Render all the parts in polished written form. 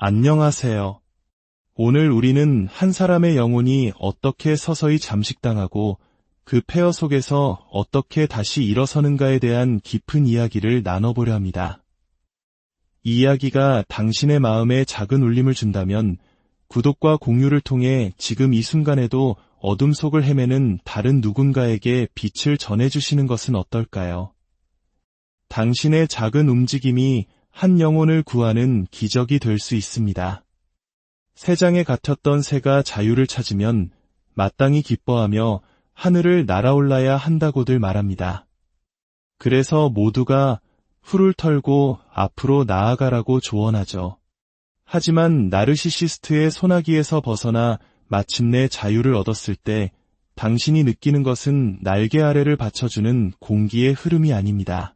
안녕하세요. 오늘 우리는 한 사람의 영혼이 어떻게 서서히 잠식당하고 그 폐허 속에서 어떻게 다시 일어서는가에 대한 깊은 이야기를 나눠보려 합니다. 이 이야기가 당신의 마음에 작은 울림을 준다면 구독과 공유를 통해 지금 이 순간에도 어둠 속을 헤매는 다른 누군가에게 빛을 전해주시는 것은 어떨까요? 당신의 작은 움직임이 한 영혼을 구하는 기적이 될 수 있습니다. 새장에 갇혔던 새가 자유를 찾으면 마땅히 기뻐하며 하늘을 날아올라야 한다고들 말합니다. 그래서 모두가 풀을 털고 앞으로 나아가라고 조언하죠. 하지만 나르시시스트의 소나기에서 벗어나 마침내 자유를 얻었을 때 당신이 느끼는 것은 날개 아래를 받쳐주는 공기의 흐름이 아닙니다.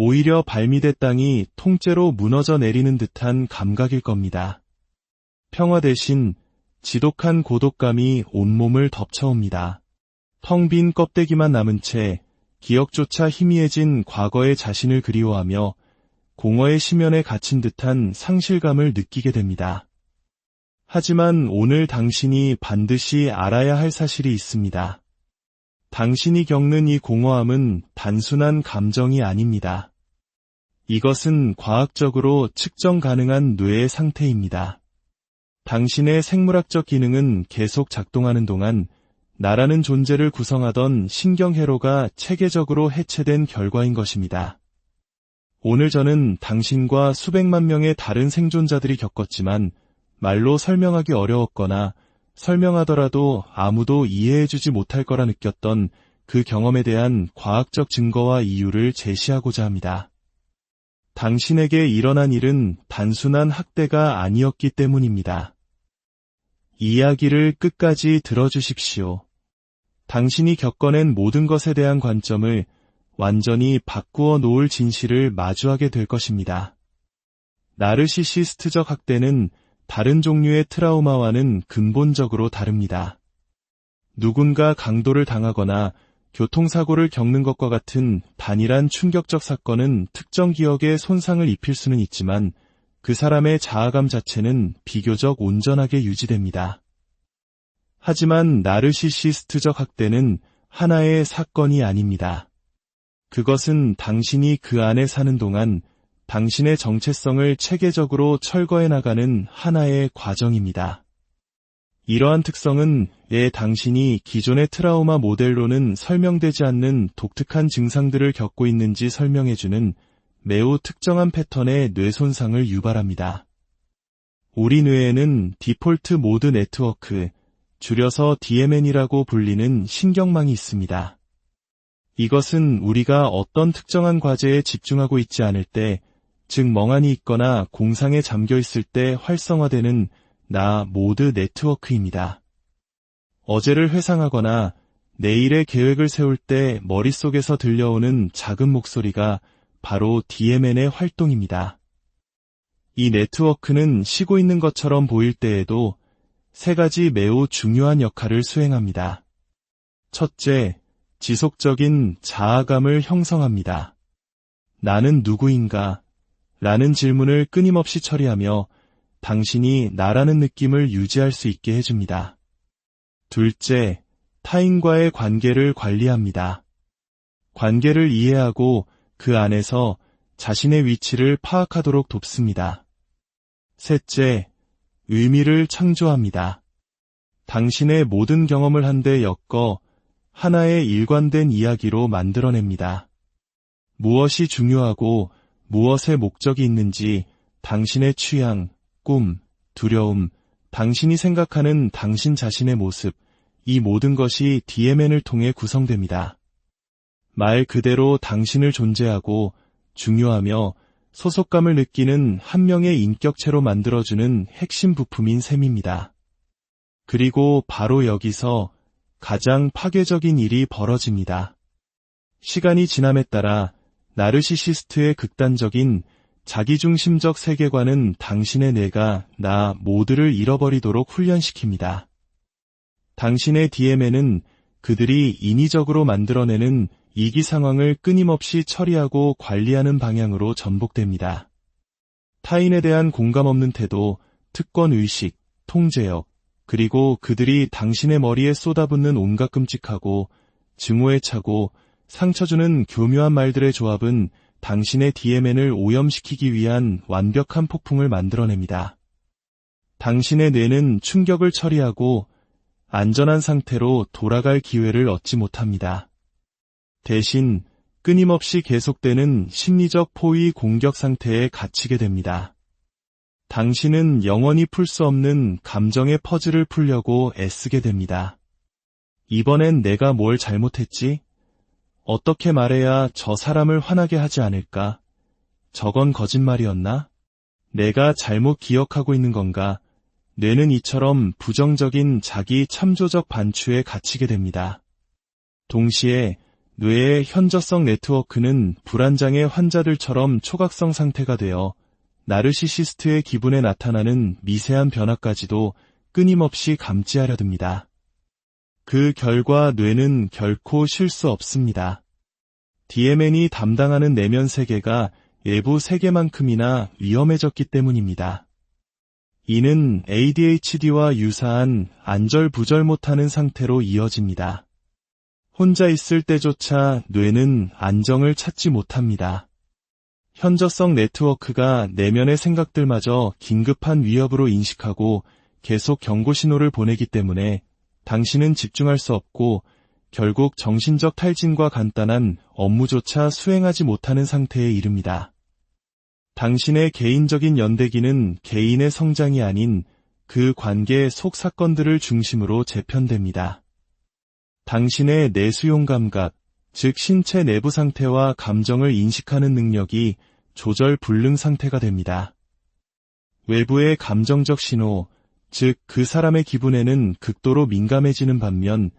오히려 발밑의 땅이 통째로 무너져 내리는 듯한 감각일 겁니다. 평화 대신 지독한 고독감이 온몸을 덮쳐옵니다. 텅 빈 껍데기만 남은 채 기억조차 희미해진 과거의 자신을 그리워하며 공허의 심연에 갇힌 듯한 상실감을 느끼게 됩니다. 하지만 오늘 당신이 반드시 알아야 할 사실이 있습니다. 당신이 겪는 이 공허함은 단순한 감정이 아닙니다. 이것은 과학적으로 측정 가능한 뇌의 상태입니다. 당신의 생물학적 기능은 계속 작동하는 동안 나라는 존재를 구성하던 신경회로가 체계적으로 해체된 결과인 것입니다. 오늘 저는 당신과 수백만 명의 다른 생존자들이 겪었지만 말로 설명하기 어려웠거나 설명하더라도 아무도 이해해주지 못할 거라 느꼈던 그 경험에 대한 과학적 증거와 이유를 제시하고자 합니다. 당신에게 일어난 일은 단순한 학대가 아니었기 때문입니다. 이야기를 끝까지 들어주십시오. 당신이 겪어낸 모든 것에 대한 관점을 완전히 바꾸어 놓을 진실을 마주하게 될 것입니다. 나르시시스트적 학대는 다른 종류의 트라우마와는 근본적으로 다릅니다. 누군가 강도를 당하거나 교통사고를 겪는 것과 같은 단일한 충격적 사건은 특정 기억에 손상을 입힐 수는 있지만 그 사람의 자아감 자체는 비교적 온전하게 유지됩니다. 하지만 나르시시스트적 학대는 하나의 사건이 아닙니다. 그것은 당신이 그 안에 사는 동안 당신의 정체성을 체계적으로 철거해 나가는 하나의 과정입니다. 이러한 특성은 왜 당신이 기존의 트라우마 모델로는 설명되지 않는 독특한 증상들을 겪고 있는지 설명해주는 매우 특정한 패턴의 뇌 손상을 유발합니다. 우리 뇌에는 디폴트 모드 네트워크, 줄여서 DMN이라고 불리는 신경망이 있습니다. 이것은 우리가 어떤 특정한 과제에 집중하고 있지 않을 때, 즉 멍하니 있거나 공상에 잠겨 있을 때 활성화되는 나 모드 네트워크입니다. 어제를 회상하거나 내일의 계획을 세울 때 머릿속에서 들려오는 작은 목소리가 바로 DMN의 활동입니다. 이 네트워크는 쉬고 있는 것처럼 보일 때에도 세 가지 매우 중요한 역할을 수행합니다. 첫째, 지속적인 자아감을 형성합니다. 나는 누구인가? 라는 질문을 끊임없이 처리하며 당신이 나라는 느낌을 유지할 수 있게 해줍니다. 둘째, 타인과의 관계를 관리합니다. 관계를 이해하고 그 안에서 자신의 위치를 파악하도록 돕습니다. 셋째, 의미를 창조합니다. 당신의 모든 경험을 한데 엮어 하나의 일관된 이야기로 만들어냅니다. 무엇이 중요하고 무엇의 목적이 있는지 당신의 취향, 꿈, 두려움, 당신이 생각하는 당신 자신의 모습, 이 모든 것이 DMN을 통해 구성됩니다. 말 그대로 당신을 존재하고 중요하며 소속감을 느끼는 한 명의 인격체로 만들어주는 핵심 부품인 셈입니다. 그리고 바로 여기서 가장 파괴적인 일이 벌어집니다. 시간이 지남에 따라 나르시시스트의 극단적인 자기중심적 세계관은 당신의 뇌가 나 모두를 잃어버리도록 훈련시킵니다. 당신의 DMN은 그들이 인위적으로 만들어내는 이기 상황을 끊임없이 처리하고 관리하는 방향으로 전복됩니다. 타인에 대한 공감 없는 태도, 특권의식, 통제력, 그리고 그들이 당신의 머리에 쏟아붓는 온갖 끔찍하고 증오에 차고 상처주는 교묘한 말들의 조합은 당신의 DMN을 오염시키기 위한 완벽한 폭풍을 만들어냅니다. 당신의 뇌는 충격을 처리하고 안전한 상태로 돌아갈 기회를 얻지 못합니다. 대신 끊임없이 계속되는 심리적 포위 공격 상태에 갇히게 됩니다. 당신은 영원히 풀 수 없는 감정의 퍼즐을 풀려고 애쓰게 됩니다. 이번엔 내가 뭘 잘못했지? 어떻게 말해야 저 사람을 화나게 하지 않을까? 저건 거짓말이었나? 내가 잘못 기억하고 있는 건가? 뇌는 이처럼 부정적인 자기 참조적 반추에 갇히게 됩니다. 동시에 뇌의 현저성 네트워크는 불안장애 환자들처럼 초각성 상태가 되어 나르시시스트의 기분에 나타나는 미세한 변화까지도 끊임없이 감지하려 듭니다. 그 결과 뇌는 결코 쉴 수 없습니다. DMN이 담당하는 내면 세계가 외부 세계만큼이나 위험해졌기 때문입니다. 이는 ADHD와 유사한 안절부절 못하는 상태로 이어집니다. 혼자 있을 때조차 뇌는 안정을 찾지 못합니다. 현저성 네트워크가 내면의 생각들마저 긴급한 위협으로 인식하고 계속 경고 신호를 보내기 때문에 당신은 집중할 수 없고 결국 정신적 탈진과 간단한 업무조차 수행하지 못하는 상태에 이릅니다. 당신의 개인적인 연대기는 개인의 성장이 아닌 그 관계의 속 사건들을 중심으로 재편됩니다. 당신의 내수용 감각, 즉 신체 내부 상태와 감정을 인식하는 능력이 조절 불능 상태가 됩니다. 외부의 감정적 신호, 즉 그 사람의 기분에는 극도로 민감해지는 반면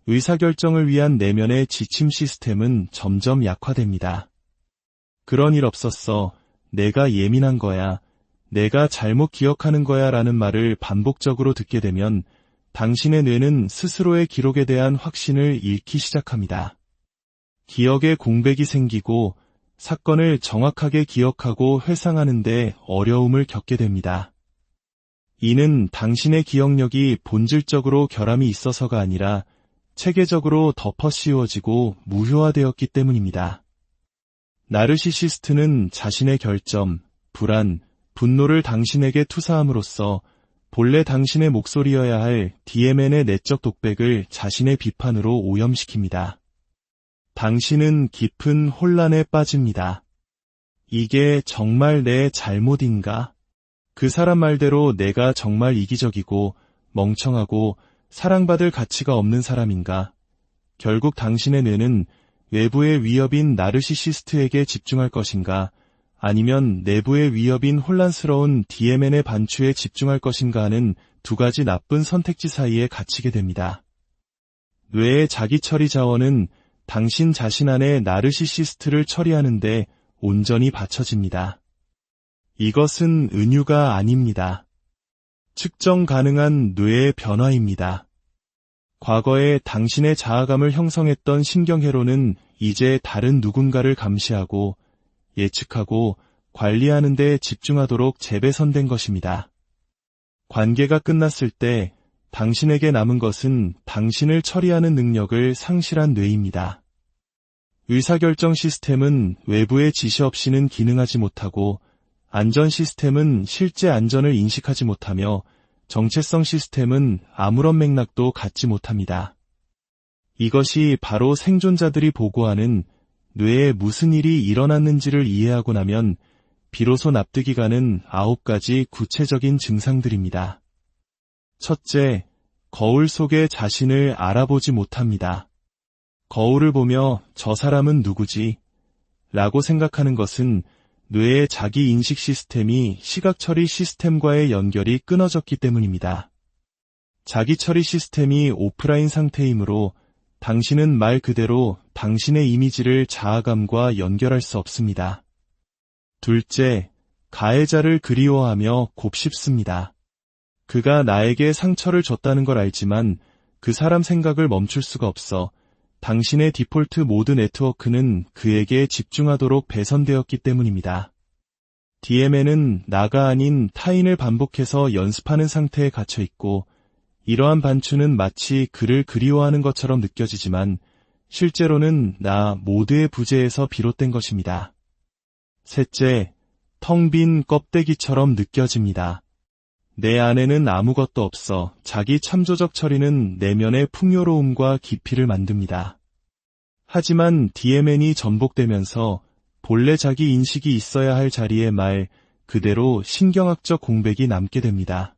의사결정을 위한 내면의 지침 시스템은 점점 약화됩니다. 그런 일 없었어. 내가 예민한 거야. 내가 잘못 기억하는 거야 라는 말을 반복적으로 듣게 되면 당신의 뇌는 스스로의 기록에 대한 확신을 잃기 시작합니다. 기억에 공백이 생기고 사건을 정확하게 기억하고 회상하는 데 어려움을 겪게 됩니다. 이는 당신의 기억력이 본질적으로 결함이 있어서가 아니라 체계적으로 덮어 씌워지고 무효화되었기 때문입니다. 나르시시스트는 자신의 결점, 불안, 분노를 당신에게 투사함으로써 본래 당신의 목소리여야 할 DMN의 내적 독백을 자신의 비판으로 오염시킵니다. 당신은 깊은 혼란에 빠집니다. 이게 정말 내 잘못인가? 그 사람 말대로 내가 정말 이기적이고 멍청하고 사랑받을 가치가 없는 사람인가? 결국 당신의 뇌는 외부의 위협인 나르시시스트에게 집중할 것인가? 아니면 내부의 위협인 혼란스러운 DMN의 반추에 집중할 것인가 하는 두 가지 나쁜 선택지 사이에 갇히게 됩니다. 뇌의 자기 처리 자원은 당신 자신 안의 나르시시스트를 처리하는 데 온전히 바쳐집니다. 이것은 은유가 아닙니다. 측정 가능한 뇌의 변화입니다. 과거에 당신의 자아감을 형성했던 신경회로는 이제 다른 누군가를 감시하고 예측하고 관리하는 데 집중하도록 재배선된 것입니다. 관계가 끝났을 때 당신에게 남은 것은 당신을 처리하는 능력을 상실한 뇌입니다. 의사결정 시스템은 외부의 지시 없이는 기능하지 못하고 안전 시스템은 실제 안전을 인식하지 못하며 정체성 시스템은 아무런 맥락도 갖지 못합니다. 이것이 바로 생존자들이 보고하는 뇌에 무슨 일이 일어났는지를 이해하고 나면 비로소 납득이 가는 9가지 구체적인 증상들입니다. 첫째, 거울 속의 자신을 알아보지 못합니다. 거울을 보며 저 사람은 누구지? 라고 생각하는 것은 뇌의 자기 인식 시스템이 시각 처리 시스템과의 연결이 끊어졌기 때문입니다. 자기 처리 시스템이 오프라인 상태이므로 당신은 말 그대로 당신의 이미지를 자아감과 연결할 수 없습니다. 둘째, 가해자를 그리워하며 곱씹습니다. 그가 나에게 상처를 줬다는 걸 알지만 그 사람 생각을 멈출 수가 없어 당신의 디폴트 모드 네트워크는 그에게 집중하도록 배선되었기 때문입니다. DMN은 나가 아닌 타인을 반복해서 연습하는 상태에 갇혀 있고, 이러한 반추는 마치 그를 그리워하는 것처럼 느껴지지만 실제로는 나 모두의 부재에서 비롯된 것입니다. 셋째, 텅 빈 껍데기처럼 느껴집니다. 내 안에는 아무것도 없어 자기 참조적 처리는 내면의 풍요로움과 깊이를 만듭니다. 하지만 DMN이 전복되면서 본래 자기 인식이 있어야 할 자리에 말 그대로 신경학적 공백이 남게 됩니다.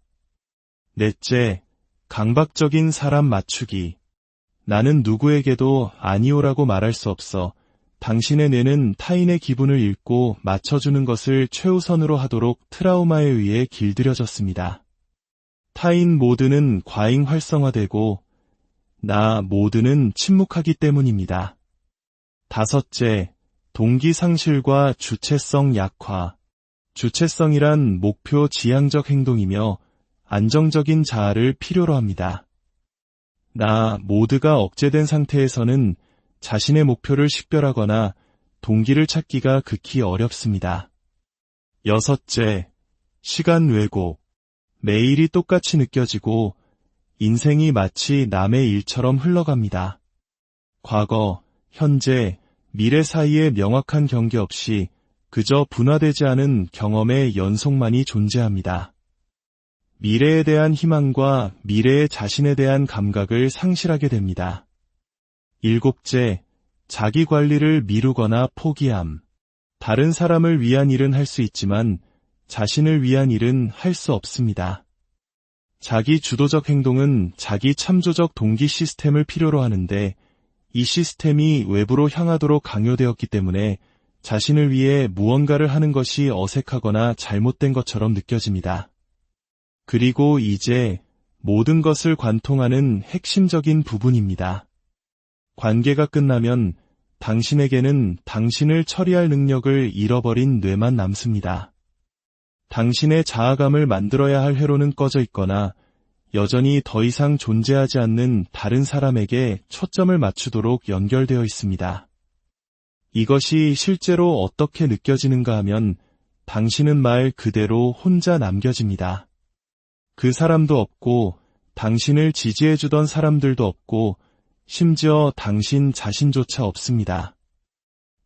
넷째, 강박적인 사람 맞추기. 나는 누구에게도 아니오라고 말할 수 없어 당신의 뇌는 타인의 기분을 읽고 맞춰주는 것을 최우선으로 하도록 트라우마에 의해 길들여졌습니다. 타인 모드는 과잉 활성화되고 나 모드는 침묵하기 때문입니다. 다섯째, 동기 상실과 주체성 약화. 주체성이란 목표 지향적 행동이며 안정적인 자아를 필요로 합니다. 나 모두가 억제된 상태에서는 자신의 목표를 식별하거나 동기를 찾기가 극히 어렵습니다. 여섯째, 시간 왜곡. 매일이 똑같이 느껴지고 인생이 마치 남의 일처럼 흘러갑니다. 과거, 현재, 미래 사이에 명확한 경계 없이 그저 분화되지 않은 경험의 연속만이 존재합니다. 미래에 대한 희망과 미래의 자신에 대한 감각을 상실하게 됩니다. 일곱째, 자기 관리를 미루거나 포기함. 다른 사람을 위한 일은 할 수 있지만 자신을 위한 일은 할 수 없습니다. 자기 주도적 행동은 자기 참조적 동기 시스템을 필요로 하는데 이 시스템이 외부로 향하도록 강요되었기 때문에 자신을 위해 무언가를 하는 것이 어색하거나 잘못된 것처럼 느껴집니다. 그리고 이제 모든 것을 관통하는 핵심적인 부분입니다. 관계가 끝나면 당신에게는 당신을 처리할 능력을 잃어버린 뇌만 남습니다. 당신의 자아감을 만들어야 할 회로는 꺼져 있거나 여전히 더 이상 존재하지 않는 다른 사람에게 초점을 맞추도록 연결되어 있습니다. 이것이 실제로 어떻게 느껴지는가 하면 당신은 말 그대로 혼자 남겨집니다. 그 사람도 없고 당신을 지지해주던 사람들도 없고 심지어 당신 자신조차 없습니다.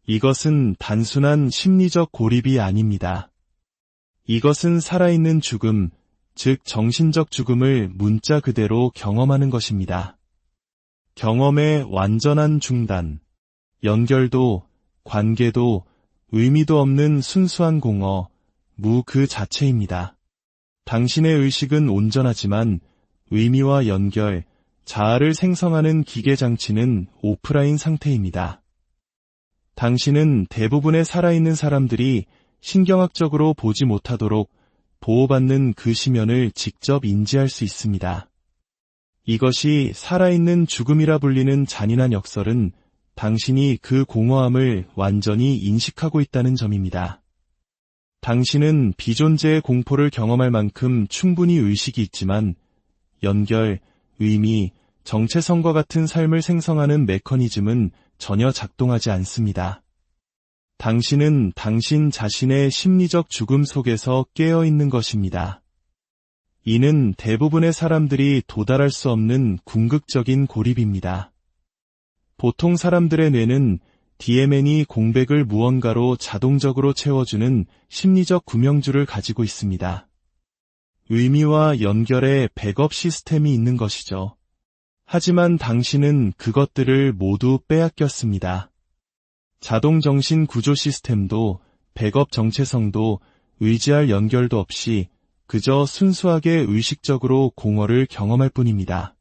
이것은 단순한 심리적 고립이 아닙니다. 이것은 살아있는 죽음, 즉 정신적 죽음을 문자 그대로 경험하는 것입니다. 경험의 완전한 중단, 연결도, 관계도, 의미도 없는 순수한 공허, 무 그 자체입니다. 당신의 의식은 온전하지만 의미와 연결, 자아를 생성하는 기계장치는 오프라인 상태입니다. 당신은 대부분의 살아있는 사람들이 신경학적으로 보지 못하도록 보호받는 그 심연을 직접 인지할 수 있습니다. 이것이 살아있는 죽음이라 불리는 잔인한 역설은 당신이 그 공허함을 완전히 인식하고 있다는 점입니다. 당신은 비존재의 공포를 경험할 만큼 충분히 의식이 있지만 연결, 의미, 정체성과 같은 삶을 생성하는 메커니즘은 전혀 작동하지 않습니다. 당신은 당신 자신의 심리적 죽음 속에서 깨어있는 것입니다. 이는 대부분의 사람들이 도달할 수 없는 궁극적인 고립입니다. 보통 사람들의 뇌는 DMN이 공백을 무언가로 자동적으로 채워주는 심리적 구명주를 가지고 있습니다. 의미와 연결의 백업 시스템이 있는 것이죠. 하지만 당신은 그것들을 모두 빼앗겼습니다. 자동 정신 구조 시스템도 백업 정체성도 의지할 연결도 없이 그저 순수하게 의식적으로 공허를 경험할 뿐입니다.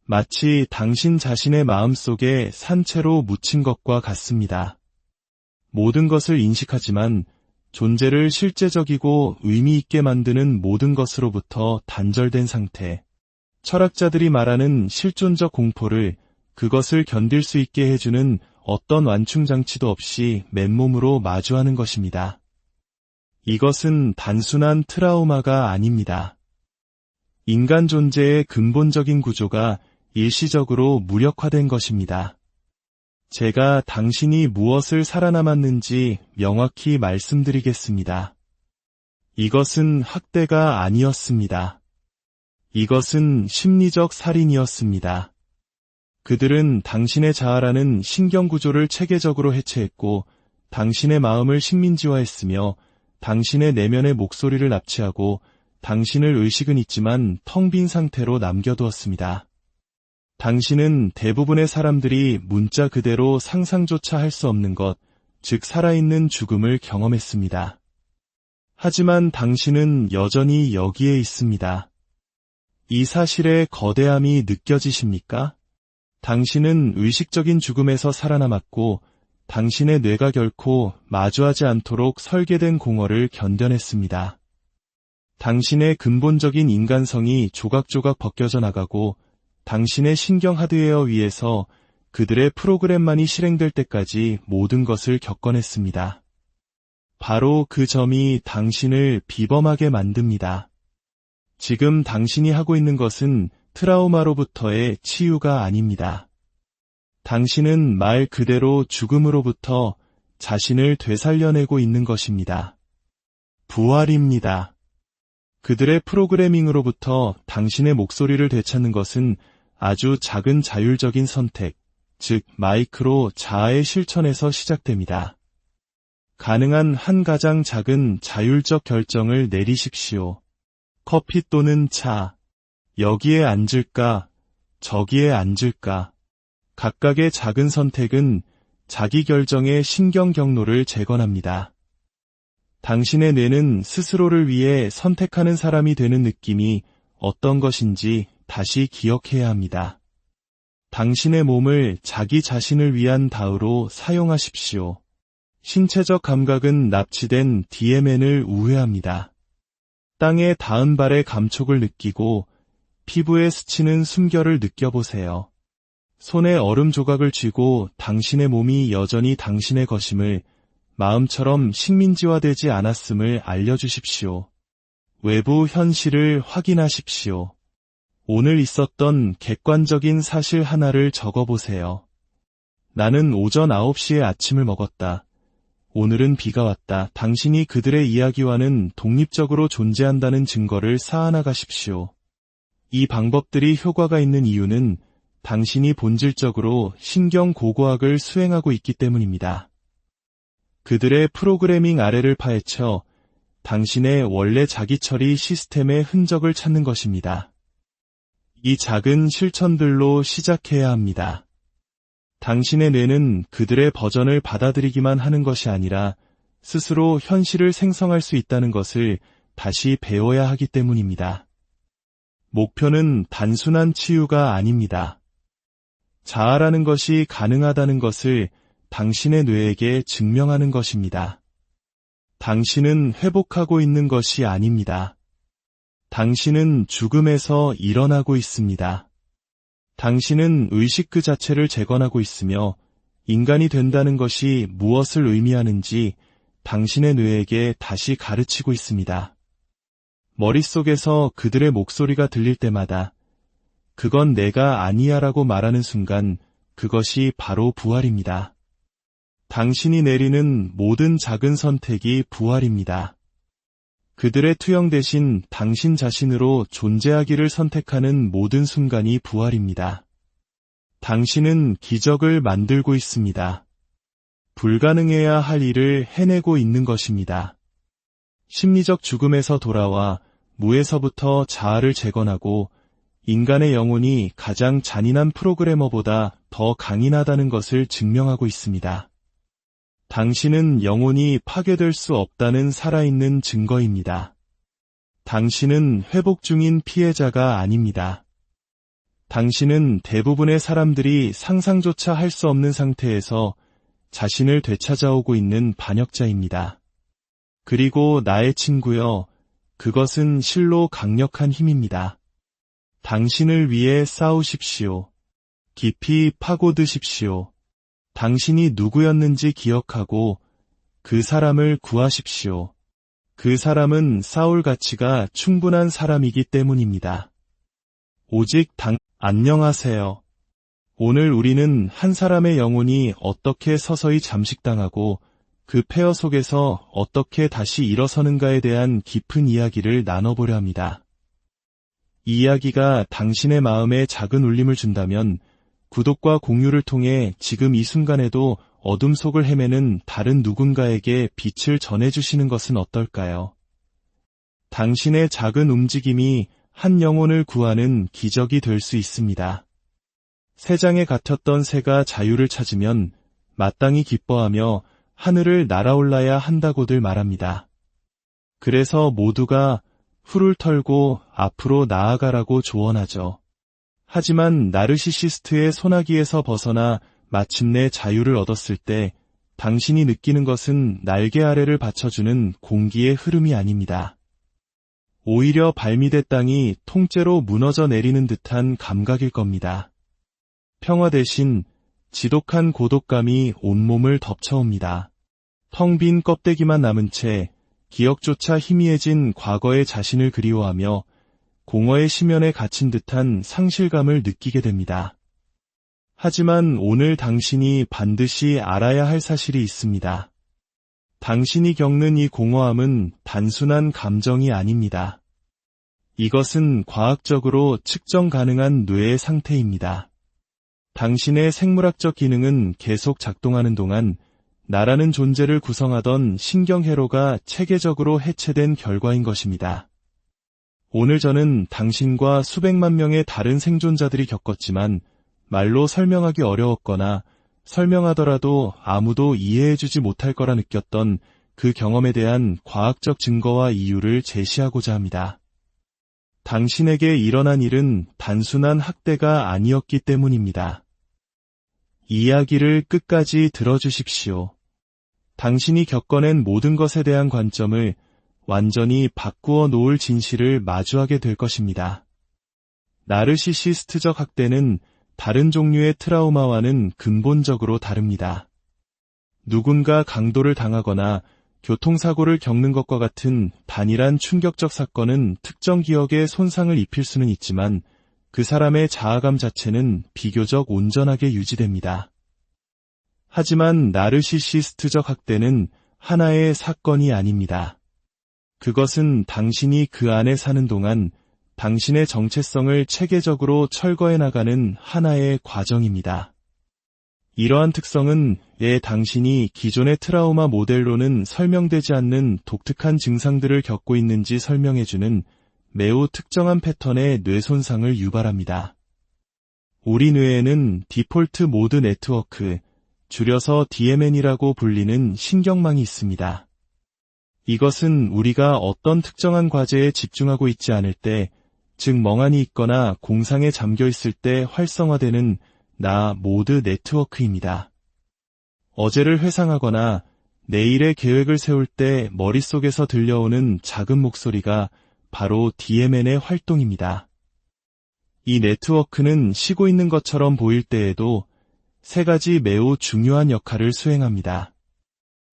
마치 당신 자신의 마음속에 산채로 묻힌 것과 같습니다. 모든 것을 인식하지만 존재를 실제적이고 의미 있게 만드는 모든 것으로부터 단절된 상태. 철학자들이 말하는 실존적 공포를 그것을 견딜 수 있게 해주는 어떤 완충장치도 없이 맨몸으로 마주하는 것입니다. 이것은 단순한 트라우마가 아닙니다. 인간 존재의 근본적인 구조가 일시적으로 무력화된 것입니다. 제가 당신이 무엇을 살아남았는지 명확히 말씀드리겠습니다. 이것은 학대가 아니었습니다. 이것은 심리적 살인이었습니다. 그들은 당신의 자아라는 신경구조를 체계적으로 해체했고 당신의 마음을 식민지화했으며 당신의 내면의 목소리를 납치하고 당신을 의식은 있지만 텅 빈 상태로 남겨두었습니다. 당신은 대부분의 사람들이 문자 그대로 상상조차 할 수 없는 것, 즉 살아있는 죽음을 경험했습니다. 하지만 당신은 여전히 여기에 있습니다. 이 사실의 거대함이 느껴지십니까? 당신은 의식적인 죽음에서 살아남았고 당신의 뇌가 결코 마주하지 않도록 설계된 공허를 견뎌냈습니다. 당신의 근본적인 인간성이 조각조각 벗겨져 나가고 당신의 신경 하드웨어 위에서 그들의 프로그램만이 실행될 때까지 모든 것을 겪어냈습니다. 바로 그 점이 당신을 비범하게 만듭니다. 지금 당신이 하고 있는 것은 트라우마로부터의 치유가 아닙니다. 당신은 말 그대로 죽음으로부터 자신을 되살려내고 있는 것입니다. 부활입니다. 그들의 프로그래밍으로부터 당신의 목소리를 되찾는 것은 아주 작은 자율적인 선택, 즉 마이크로 자아의 실천에서 시작됩니다. 가능한 한 가장 작은 자율적 결정을 내리십시오. 커피 또는 차, 여기에 앉을까, 저기에 앉을까. 각각의 작은 선택은 자기 결정의 신경 경로를 재건합니다. 당신의 뇌는 스스로를 위해 선택하는 사람이 되는 느낌이 어떤 것인지 다시 기억해야 합니다. 당신의 몸을 자기 자신을 위한 다우로 사용하십시오. 신체적 감각은 납치된 DMN을 우회합니다. 땅에 닿은 발의 감촉을 느끼고 피부에 스치는 숨결을 느껴보세요. 손에 얼음 조각을 쥐고 당신의 몸이 여전히 당신의 것임을, 마음처럼 식민지화되지 않았음을 알려주십시오. 외부 현실을 확인하십시오. 오늘 있었던 객관적인 사실 하나를 적어보세요. 나는 오전 9시에 아침을 먹었다. 오늘은 비가 왔다. 당신이 그들의 이야기와는 독립적으로 존재한다는 증거를 쌓아나가십시오. 이 방법들이 효과가 있는 이유는 당신이 본질적으로 신경 고고학을 수행하고 있기 때문입니다. 그들의 프로그래밍 아래를 파헤쳐 당신의 원래 자기 처리 시스템의 흔적을 찾는 것입니다. 이 작은 실천들로 시작해야 합니다. 당신의 뇌는 그들의 버전을 받아들이기만 하는 것이 아니라 스스로 현실을 생성할 수 있다는 것을 다시 배워야 하기 때문입니다. 목표는 단순한 치유가 아닙니다. 자아라는 것이 가능하다는 것을 당신의 뇌에게 증명하는 것입니다. 당신은 회복하고 있는 것이 아닙니다. 당신은 죽음에서 일어나고 있습니다. 당신은 의식 그 자체를 재건하고 있으며 인간이 된다는 것이 무엇을 의미하는지 당신의 뇌에게 다시 가르치고 있습니다. 머릿속에서 그들의 목소리가 들릴 때마다 그건 내가 아니야라고 말하는 순간 그것이 바로 부활입니다. 당신이 내리는 모든 작은 선택이 부활입니다. 그들의 투영 대신 당신 자신으로 존재하기를 선택하는 모든 순간이 부활입니다. 당신은 기적을 만들고 있습니다. 불가능해야 할 일을 해내고 있는 것입니다. 심리적 죽음에서 돌아와 무에서부터 자아를 재건하고 인간의 영혼이 가장 잔인한 프로그래머보다 더 강인하다는 것을 증명하고 있습니다. 당신은 영혼이 파괴될 수 없다는 살아있는 증거입니다. 당신은 회복 중인 피해자가 아닙니다. 당신은 대부분의 사람들이 상상조차 할 수 없는 상태에서 자신을 되찾아오고 있는 반역자입니다. 그리고 나의 친구여, 그것은 실로 강력한 힘입니다. 당신을 위해 싸우십시오. 깊이 파고드십시오. 당신이 누구였는지 기억하고 그 사람을 구하십시오. 그 사람은 싸울 가치가 충분한 사람이기 때문입니다. 오직 안녕하세요. 오늘 우리는 한 사람의 영혼이 어떻게 서서히 잠식당하고 그 폐허 속에서 어떻게 다시 일어서는가에 대한 깊은 이야기를 나눠보려 합니다. 이 이야기가 당신의 마음에 작은 울림을 준다면 구독과 공유를 통해 지금 이 순간에도 어둠 속을 헤매는 다른 누군가에게 빛을 전해주시는 것은 어떨까요? 당신의 작은 움직임이 한 영혼을 구하는 기적이 될 수 있습니다. 새장에 갇혔던 새가 자유를 찾으면 마땅히 기뻐하며 하늘을 날아올라야 한다고들 말합니다. 그래서 모두가 풀을 털고 앞으로 나아가라고 조언하죠. 하지만 나르시시스트의 소나기에서 벗어나 마침내 자유를 얻었을 때 당신이 느끼는 것은 날개 아래를 받쳐주는 공기의 흐름이 아닙니다. 오히려 발밑의 땅이 통째로 무너져 내리는 듯한 감각일 겁니다. 평화 대신 지독한 고독감이 온몸을 덮쳐옵니다. 텅 빈 껍데기만 남은 채 기억조차 희미해진 과거의 자신을 그리워하며 공허의 심연에 갇힌 듯한 상실감을 느끼게 됩니다. 하지만 오늘 당신이 반드시 알아야 할 사실이 있습니다. 당신이 겪는 이 공허함은 단순한 감정이 아닙니다. 이것은 과학적으로 측정 가능한 뇌의 상태입니다. 당신의 생물학적 기능은 계속 작동하는 동안 나라는 존재를 구성하던 신경회로가 체계적으로 해체된 결과인 것입니다. 오늘 저는 당신과 수백만 명의 다른 생존자들이 겪었지만 말로 설명하기 어려웠거나 설명하더라도 아무도 이해해주지 못할 거라 느꼈던 그 경험에 대한 과학적 증거와 이유를 제시하고자 합니다. 당신에게 일어난 일은 단순한 학대가 아니었기 때문입니다. 이야기를 끝까지 들어주십시오. 당신이 겪어낸 모든 것에 대한 관점을 완전히 바꾸어 놓을 진실을 마주하게 될 것입니다. 나르시시스트적 학대는 다른 종류의 트라우마와는 근본적으로 다릅니다. 누군가 강도를 당하거나 교통사고를 겪는 것과 같은 단일한 충격적 사건은 특정 기억에 손상을 입힐 수는 있지만 그 사람의 자아감 자체는 비교적 온전하게 유지됩니다. 하지만 나르시시스트적 학대는 하나의 사건이 아닙니다. 그것은 당신이 그 안에 사는 동안 당신의 정체성을 체계적으로 철거해 나가는 하나의 과정입니다. 이러한 특성은 왜 당신이 기존의 트라우마 모델로는 설명되지 않는 독특한 증상들을 겪고 있는지 설명해주는 매우 특정한 패턴의 뇌 손상을 유발합니다. 우리 뇌에는 디폴트 모드 네트워크, 줄여서 DMN이라고 불리는 신경망이 있습니다. 이것은 우리가 어떤 특정한 과제에 집중하고 있지 않을 때, 즉 멍하니 있거나 공상에 잠겨 있을 때 활성화되는 나 모드 네트워크입니다. 어제를 회상하거나 내일의 계획을 세울 때 머릿속에서 들려오는 작은 목소리가 바로 DMN의 활동입니다. 이 네트워크는 쉬고 있는 것처럼 보일 때에도 세 가지 매우 중요한 역할을 수행합니다.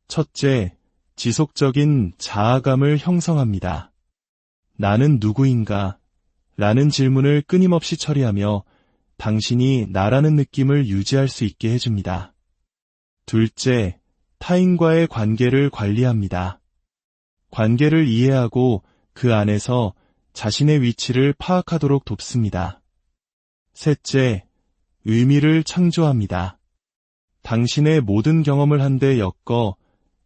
첫째, 지속적인 자아감을 형성합니다. 나는 누구인가? 라는 질문을 끊임없이 처리하며 당신이 나라는 느낌을 유지할 수 있게 해줍니다. 둘째, 타인과의 관계를 관리합니다. 관계를 이해하고 그 안에서 자신의 위치를 파악하도록 돕습니다. 셋째, 의미를 창조합니다. 당신의 모든 경험을 한데 엮어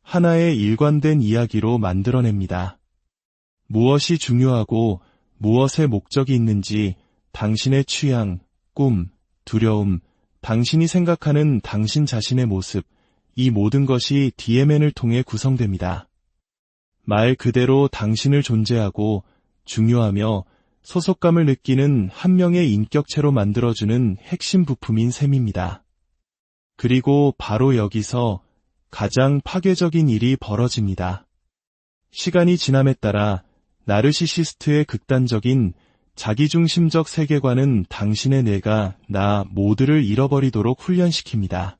하나의 일관된 이야기로 만들어냅니다. 무엇이 중요하고 무엇의 목적이 있는지 당신의 취향, 꿈, 두려움, 당신이 생각하는 당신 자신의 모습, 이 모든 것이 DMN을 통해 구성됩니다. 말 그대로 당신을 존재하고 중요하며 소속감을 느끼는 한 명의 인격체로 만들어주는 핵심 부품인 셈입니다. 그리고 바로 여기서 가장 파괴적인 일이 벌어집니다. 시간이 지남에 따라 나르시시스트의 극단적인 자기중심적 세계관은 당신의 뇌가 나 모두를 잃어버리도록 훈련시킵니다.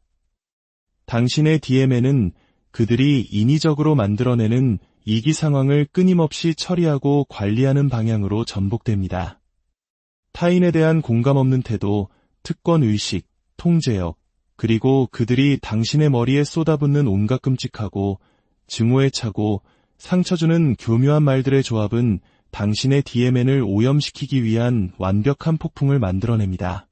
당신의 DMN은 그들이 인위적으로 만들어내는 이기 상황을 끊임없이 처리하고 관리하는 방향으로 전복됩니다. 타인에 대한 공감 없는 태도, 특권의식, 통제력, 그리고 그들이 당신의 머리에 쏟아붓는 온갖 끔찍하고 증오에 차고 상처주는 교묘한 말들의 조합은 당신의 DMN을 오염시키기 위한 완벽한 폭풍을 만들어냅니다.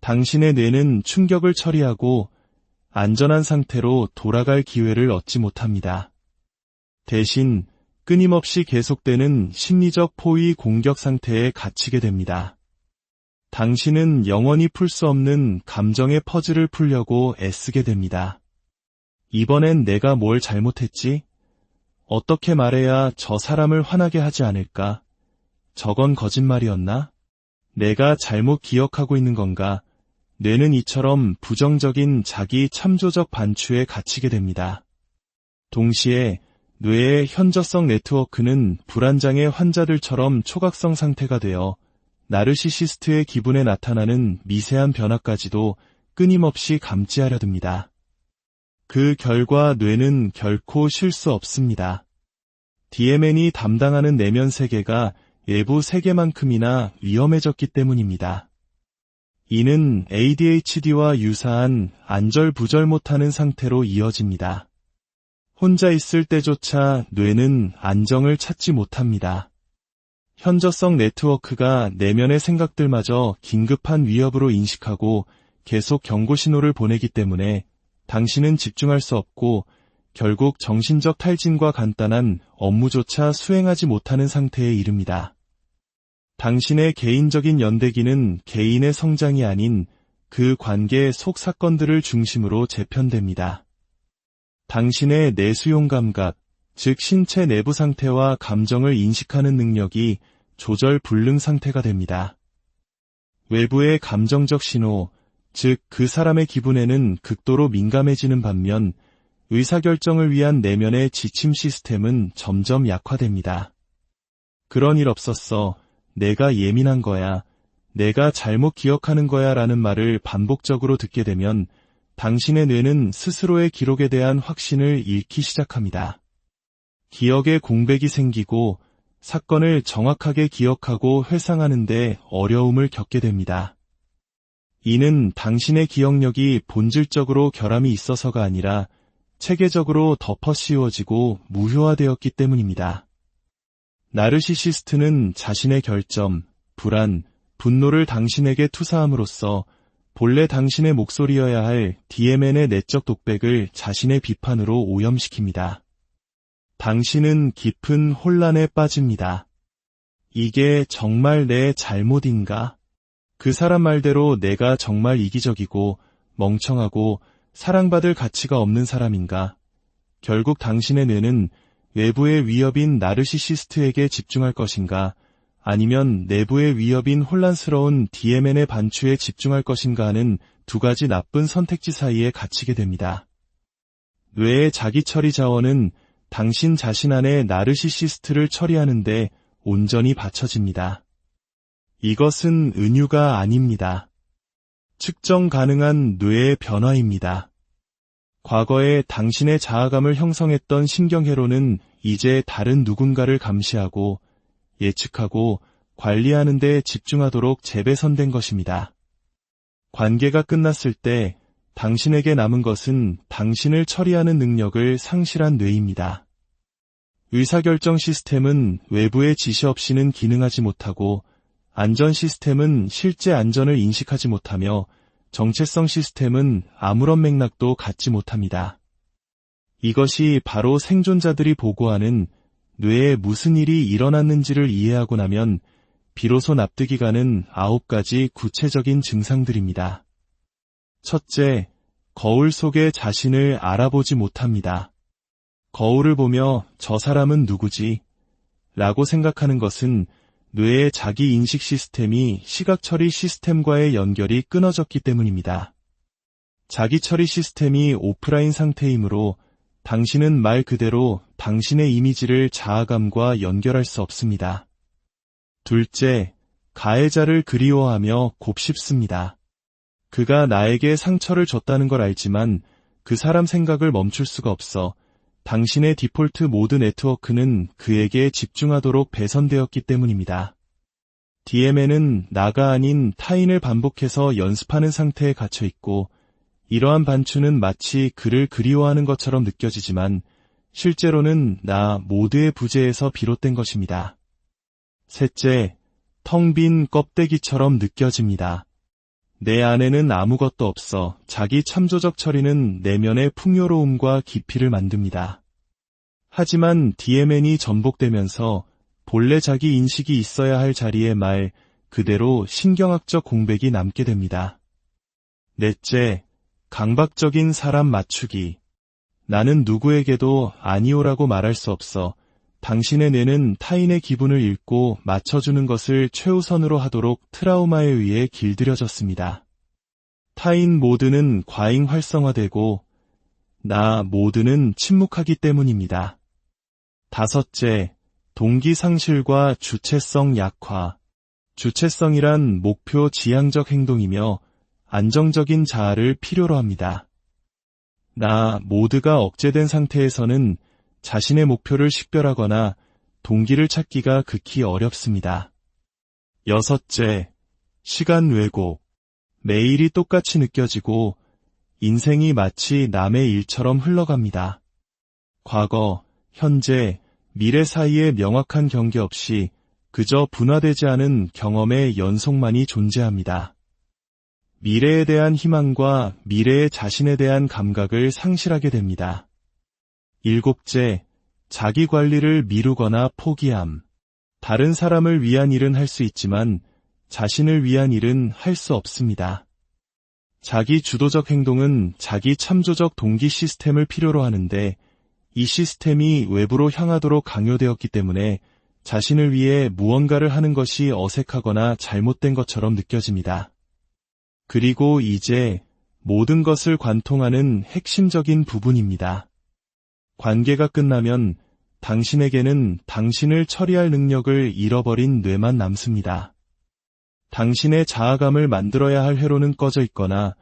당신의 뇌는 충격을 처리하고 안전한 상태로 돌아갈 기회를 얻지 못합니다. 대신 끊임없이 계속되는 심리적 포위 공격 상태에 갇히게 됩니다. 당신은 영원히 풀 수 없는 감정의 퍼즐을 풀려고 애쓰게 됩니다. 이번엔 내가 뭘 잘못했지? 어떻게 말해야 저 사람을 화나게 하지 않을까? 저건 거짓말이었나? 내가 잘못 기억하고 있는 건가? 뇌는 이처럼 부정적인 자기 참조적 반추에 갇히게 됩니다. 동시에 뇌의 현저성 네트워크는 불안장애 환자들처럼 초각성 상태가 되어 나르시시스트의 기분에 나타나는 미세한 변화까지도 끊임없이 감지하려 듭니다. 그 결과 뇌는 결코 쉴 수 없습니다. DMN이 담당하는 내면 세계가 외부 세계만큼이나 위험해졌기 때문입니다. 이는 ADHD와 유사한 안절부절 못하는 상태로 이어집니다. 혼자 있을 때조차 뇌는 안정을 찾지 못합니다. 현저성 네트워크가 내면의 생각들마저 긴급한 위협으로 인식하고 계속 경고 신호를 보내기 때문에 당신은 집중할 수 없고 결국 정신적 탈진과 간단한 업무조차 수행하지 못하는 상태에 이릅니다. 당신의 개인적인 연대기는 개인의 성장이 아닌 그 관계 속 사건들을 중심으로 재편됩니다. 당신의 내수용 감각, 즉 신체 내부 상태와 감정을 인식하는 능력이 조절 불능 상태가 됩니다. 외부의 감정적 신호, 즉 그 사람의 기분에는 극도로 민감해지는 반면 의사결정을 위한 내면의 지침 시스템은 점점 약화됩니다. 그런 일 없었어. 내가 예민한 거야. 내가 잘못 기억하는 거야 라는 말을 반복적으로 듣게 되면 당신의 뇌는 스스로의 기록에 대한 확신을 잃기 시작합니다. 기억에 공백이 생기고 사건을 정확하게 기억하고 회상하는 데 어려움을 겪게 됩니다. 이는 당신의 기억력이 본질적으로 결함이 있어서가 아니라 체계적으로 덮어 씌워지고 무효화되었기 때문입니다. 나르시시스트는 자신의 결점, 불안, 분노를 당신에게 투사함으로써 본래 당신의 목소리여야 할 DMN의 내적 독백을 자신의 비판으로 오염시킵니다. 당신은 깊은 혼란에 빠집니다. 이게 정말 내 잘못인가? 그 사람 말대로 내가 정말 이기적이고 멍청하고 사랑받을 가치가 없는 사람인가? 결국 당신의 뇌는 외부의 위협인 나르시시스트에게 집중할 것인가? 아니면 내부의 위협인 혼란스러운 DMN의 반추에 집중할 것인가 하는 두 가지 나쁜 선택지 사이에 갇히게 됩니다. 뇌의 자기 처리 자원은 당신 자신 안의 나르시시스트를 처리하는 데 온전히 바쳐집니다. 이것은 은유가 아닙니다. 측정 가능한 뇌의 변화입니다. 과거에 당신의 자아감을 형성했던 신경회로는 이제 다른 누군가를 감시하고 예측하고 관리하는 데 집중하도록 재배선된 것입니다. 관계가 끝났을 때 당신에게 남은 것은 당신을 처리하는 능력을 상실한 뇌입니다. 의사결정 시스템은 외부의 지시 없이는 기능하지 못하고 안전 시스템은 실제 안전을 인식하지 못하며 정체성 시스템은 아무런 맥락도 갖지 못합니다. 이것이 바로 생존자들이 보고하는 뇌에 무슨 일이 일어났는지를 이해하고 나면 비로소 납득이 가는 9가지 구체적인 증상들입니다. 첫째, 거울 속의 자신을 알아보지 못합니다. 거울을 보며 저 사람은 누구지? 라고 생각하는 것은 뇌의 자기 인식 시스템이 시각 처리 시스템과의 연결이 끊어졌기 때문입니다. 자기 처리 시스템이 오프라인 상태이므로 당신은 말 그대로 당신의 이미지를 자아감과 연결할 수 없습니다. 둘째, 가해자를 그리워하며 곱씹습니다. 그가 나에게 상처를 줬다는 걸 알지만 그 사람 생각을 멈출 수가 없어 당신의 디폴트 모드 네트워크는 그에게 집중하도록 배선되었기 때문입니다. DMN은 나가 아닌 타인을 반복해서 연습하는 상태에 갇혀 있고 이러한 반추는 마치 그를 그리워하는 것처럼 느껴지지만 실제로는 나 모두의 부재에서 비롯된 것입니다. 셋째, 텅 빈 껍데기처럼 느껴집니다. 내 안에는 아무것도 없어 자기 참조적 처리는 내면의 풍요로움과 깊이를 만듭니다. 하지만 DMN이 전복되면서 본래 자기 인식이 있어야 할 자리에 말 그대로 신경학적 공백이 남게 됩니다. 넷째, 강박적인 사람 맞추기. 나는 누구에게도 아니오라고 말할 수 없어 당신의 뇌는 타인의 기분을 읽고 맞춰주는 것을 최우선으로 하도록 트라우마에 의해 길들여졌습니다. 타인 모드는 과잉 활성화되고 나 모드는 침묵하기 때문입니다. 다섯째, 동기 상실과 주체성 약화. 주체성이란 목표 지향적 행동이며 안정적인 자아를 필요로 합니다. 나 모두가 억제된 상태에서는 자신의 목표를 식별하거나 동기를 찾기가 극히 어렵습니다. 여섯째, 시간 왜곡. 매일이 똑같이 느껴지고 인생이 마치 남의 일처럼 흘러갑니다. 과거, 현재, 미래 사이에 명확한 경계 없이 그저 분화되지 않은 경험의 연속만이 존재합니다. 미래에 대한 희망과 미래의 자신에 대한 감각을 상실하게 됩니다. 일곱째, 자기 관리를 미루거나 포기함. 다른 사람을 위한 일은 할 수 있지만 자신을 위한 일은 할 수 없습니다. 자기 주도적 행동은 자기 참조적 동기 시스템을 필요로 하는데 이 시스템이 외부로 향하도록 강요되었기 때문에 자신을 위해 무언가를 하는 것이 어색하거나 잘못된 것처럼 느껴집니다. 그리고 이제 모든 것을 관통하는 핵심적인 부분입니다. 관계가 끝나면 당신에게는 당신을 처리할 능력을 잃어버린 뇌만 남습니다. 당신의 자아감을 만들어야 할 회로는 꺼져 있거나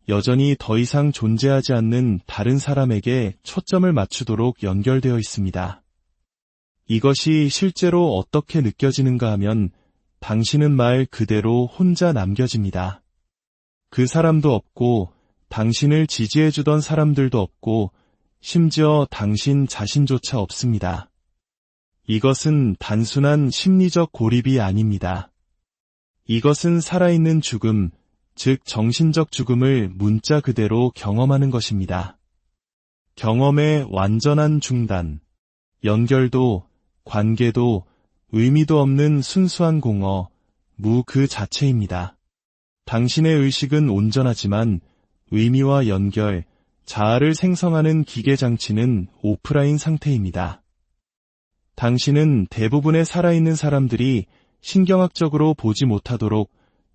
여전히 더 이상 존재하지 않는 다른 사람에게 초점을 맞추도록 연결되어 있습니다. 이것이 실제로 어떻게 느껴지는가 하면 당신은 말 그대로 혼자 남겨집니다. 그 사람도 없고 당신을 지지해주던 사람들도 없고 심지어 당신 자신조차 없습니다. 이것은 단순한 심리적 고립이 아닙니다. 이것은 살아있는 죽음, 즉 정신적 죽음을 문자 그대로 경험하는 것입니다. 경험의 완전한 중단, 연결도, 관계도, 의미도 없는 순수한 공허, 무 그 자체입니다. 당신의 의식은 온전하지만 의미와 연결, 자아를 생성하는 기계장치는 오프라인 상태입니다. 당신은 대부분의 살아있는 사람들이 신경학적으로 보지 못하도록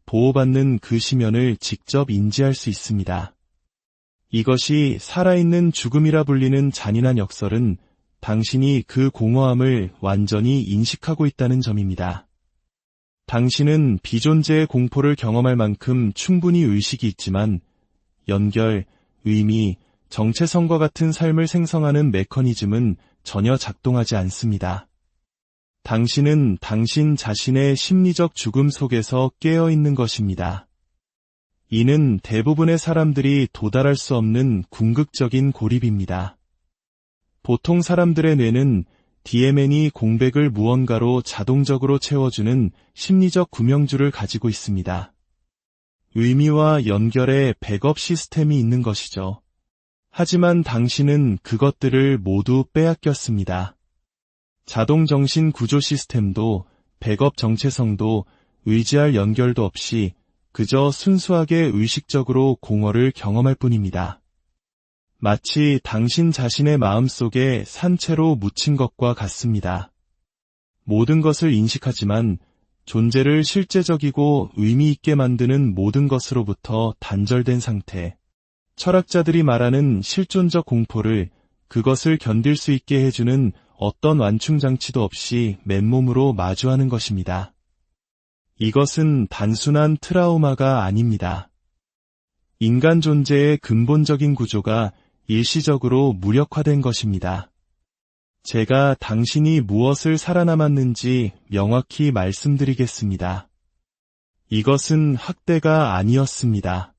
보호받는 그 심연을 직접 인지할 수 있습니다. 이것이 살아있는 죽음이라 불리는 잔인한 역설은 당신이 그 공허함을 완전히 인식하고 있다는 점입니다. 당신은 비존재의 공포를 경험할 만큼 충분히 의식이 있지만 연결, 의미, 정체성과 같은 삶을 생성하는 메커니즘은 전혀 작동하지 않습니다. 당신은 당신 자신의 심리적 죽음 속에서 깨어있는 것입니다. 이는 대부분의 사람들이 도달할 수 없는 궁극적인 고립입니다. 보통 사람들의 뇌는 DMN이 공백을 무언가로 자동적으로 채워주는 심리적 구명줄을 가지고 있습니다. 의미와 연결의 백업 시스템이 있는 것이죠. 하지만 당신은 그것들을 모두 빼앗겼습니다. 자동 정신 구조 시스템도 백업 정체성도 의지할 연결도 없이 그저 순수하게 의식적으로 공허를 경험할 뿐입니다. 마치 당신 자신의 마음속에 산채로 묻힌 것과 같습니다. 모든 것을 인식하지만 존재를 실제적이고 의미 있게 만드는 모든 것으로부터 단절된 상태. 철학자들이 말하는 실존적 공포를 그것을 견딜 수 있게 해주는 어떤 완충장치도 없이 맨몸으로 마주하는 것입니다. 이것은 단순한 트라우마가 아닙니다. 인간 존재의 근본적인 구조가 일시적으로 무력화된 것입니다. 제가 당신이 무엇을 살아남았는지 명확히 말씀드리겠습니다. 이것은 학대가 아니었습니다.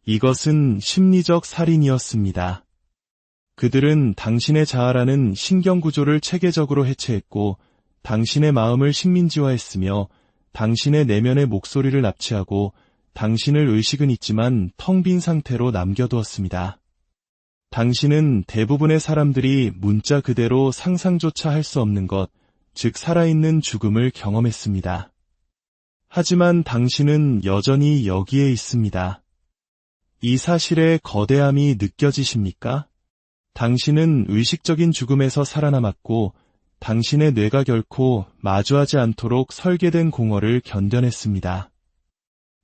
이것은 심리적 살인이었습니다. 그들은 당신의 자아라는 신경구조를 체계적으로 해체했고 당신의 마음을 식민지화했으며 당신의 내면의 목소리를 납치하고 당신을 의식은 있지만 텅 빈 상태로 남겨두었습니다. 당신은 대부분의 사람들이 문자 그대로 상상조차 할 수 없는 것, 즉 살아있는 죽음을 경험했습니다. 하지만 당신은 여전히 여기에 있습니다. 이 사실의 거대함이 느껴지십니까? 당신은 의식적인 죽음에서 살아남았고 당신의 뇌가 결코 마주하지 않도록 설계된 공허를 견뎌냈습니다.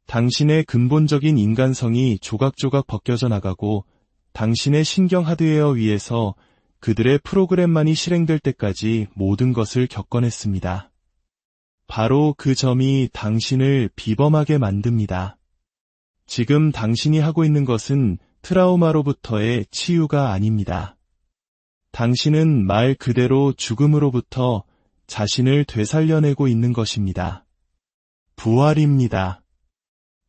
당신의 근본적인 인간성이 조각조각 벗겨져 나가고 당신의 신경 하드웨어 위에서 그들의 프로그램만이 실행될 때까지 모든 것을 겪어냈습니다. 바로 그 점이 당신을 비범하게 만듭니다. 지금 당신이 하고 있는 것은 트라우마로부터의 치유가 아닙니다. 당신은 말 그대로 죽음으로부터 자신을 되살려내고 있는 것입니다. 부활입니다.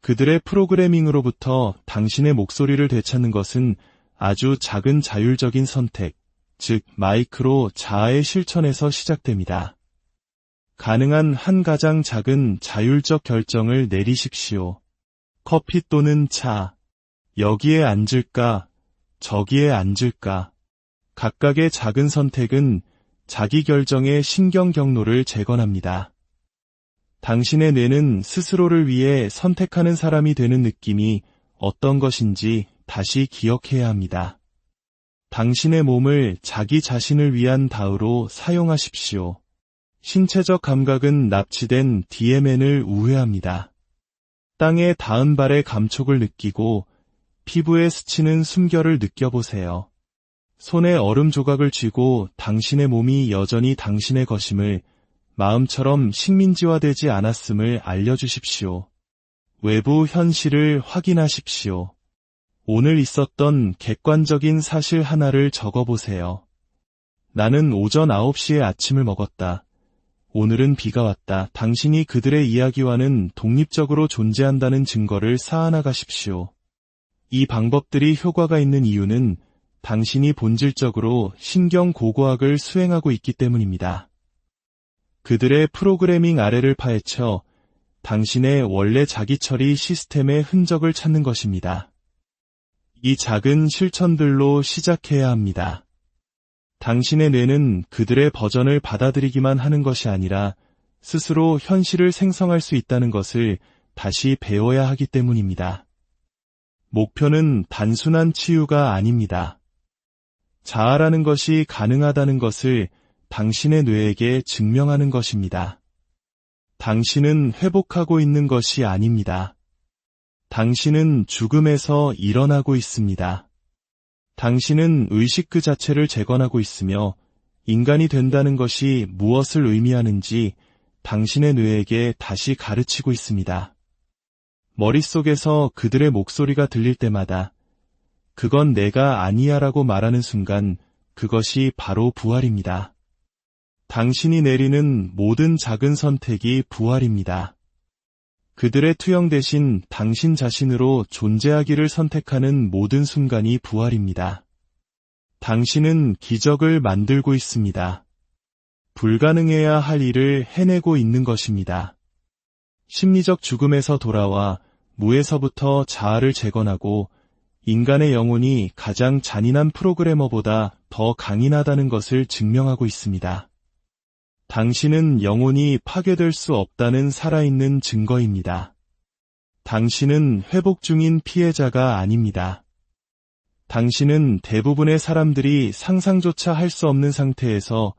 그들의 프로그래밍으로부터 당신의 목소리를 되찾는 것은 아주 작은 자율적인 선택, 즉 마이크로 자아의 실천에서 시작됩니다. 가능한 한 가장 작은 자율적 결정을 내리십시오. 커피 또는 차, 여기에 앉을까, 저기에 앉을까. 각각의 작은 선택은 자기 결정의 신경 경로를 재건합니다. 당신의 뇌는 스스로를 위해 선택하는 사람이 되는 느낌이 어떤 것인지 다시 기억해야 합니다. 당신의 몸을 자기 자신을 위한 다우로 사용하십시오. 신체적 감각은 납치된 DMN을 우회합니다. 땅에 닿은 발의 감촉을 느끼고 피부에 스치는 숨결을 느껴보세요. 손에 얼음 조각을 쥐고 당신의 몸이 여전히 당신의 것임을, 마음처럼 식민지화되지 않았음을 알려주십시오. 외부 현실을 확인하십시오. 오늘 있었던 객관적인 사실 하나를 적어보세요. 나는 오전 9시에 아침을 먹었다. 오늘은 비가 왔다. 당신이 그들의 이야기와는 독립적으로 존재한다는 증거를 쌓아나가십시오. 이 방법들이 효과가 있는 이유는 당신이 본질적으로 신경고고학을 수행하고 있기 때문입니다. 그들의 프로그래밍 아래를 파헤쳐 당신의 원래 자기처리 시스템의 흔적을 찾는 것입니다. 이 작은 실천들로 시작해야 합니다. 당신의 뇌는 그들의 버전을 받아들이기만 하는 것이 아니라 스스로 현실을 생성할 수 있다는 것을 다시 배워야 하기 때문입니다. 목표는 단순한 치유가 아닙니다. 자아라는 것이 가능하다는 것을 당신의 뇌에게 증명하는 것입니다. 당신은 회복하고 있는 것이 아닙니다. 당신은 죽음에서 일어나고 있습니다. 당신은 의식 그 자체를 재건하고 있으며 인간이 된다는 것이 무엇을 의미하는지 당신의 뇌에게 다시 가르치고 있습니다. 머릿속에서 그들의 목소리가 들릴 때마다 그건 내가 아니야라고 말하는 순간 그것이 바로 부활입니다. 당신이 내리는 모든 작은 선택이 부활입니다. 그들의 투영 대신 당신 자신으로 존재하기를 선택하는 모든 순간이 부활입니다. 당신은 기적을 만들고 있습니다. 불가능해야 할 일을 해내고 있는 것입니다. 심리적 죽음에서 돌아와 무에서부터 자아를 재건하고 인간의 영혼이 가장 잔인한 프로그래머보다 더 강인하다는 것을 증명하고 있습니다. 당신은 영혼이 파괴될 수 없다는 살아있는 증거입니다. 당신은 회복 중인 피해자가 아닙니다. 당신은 대부분의 사람들이 상상조차 할 수 없는 상태에서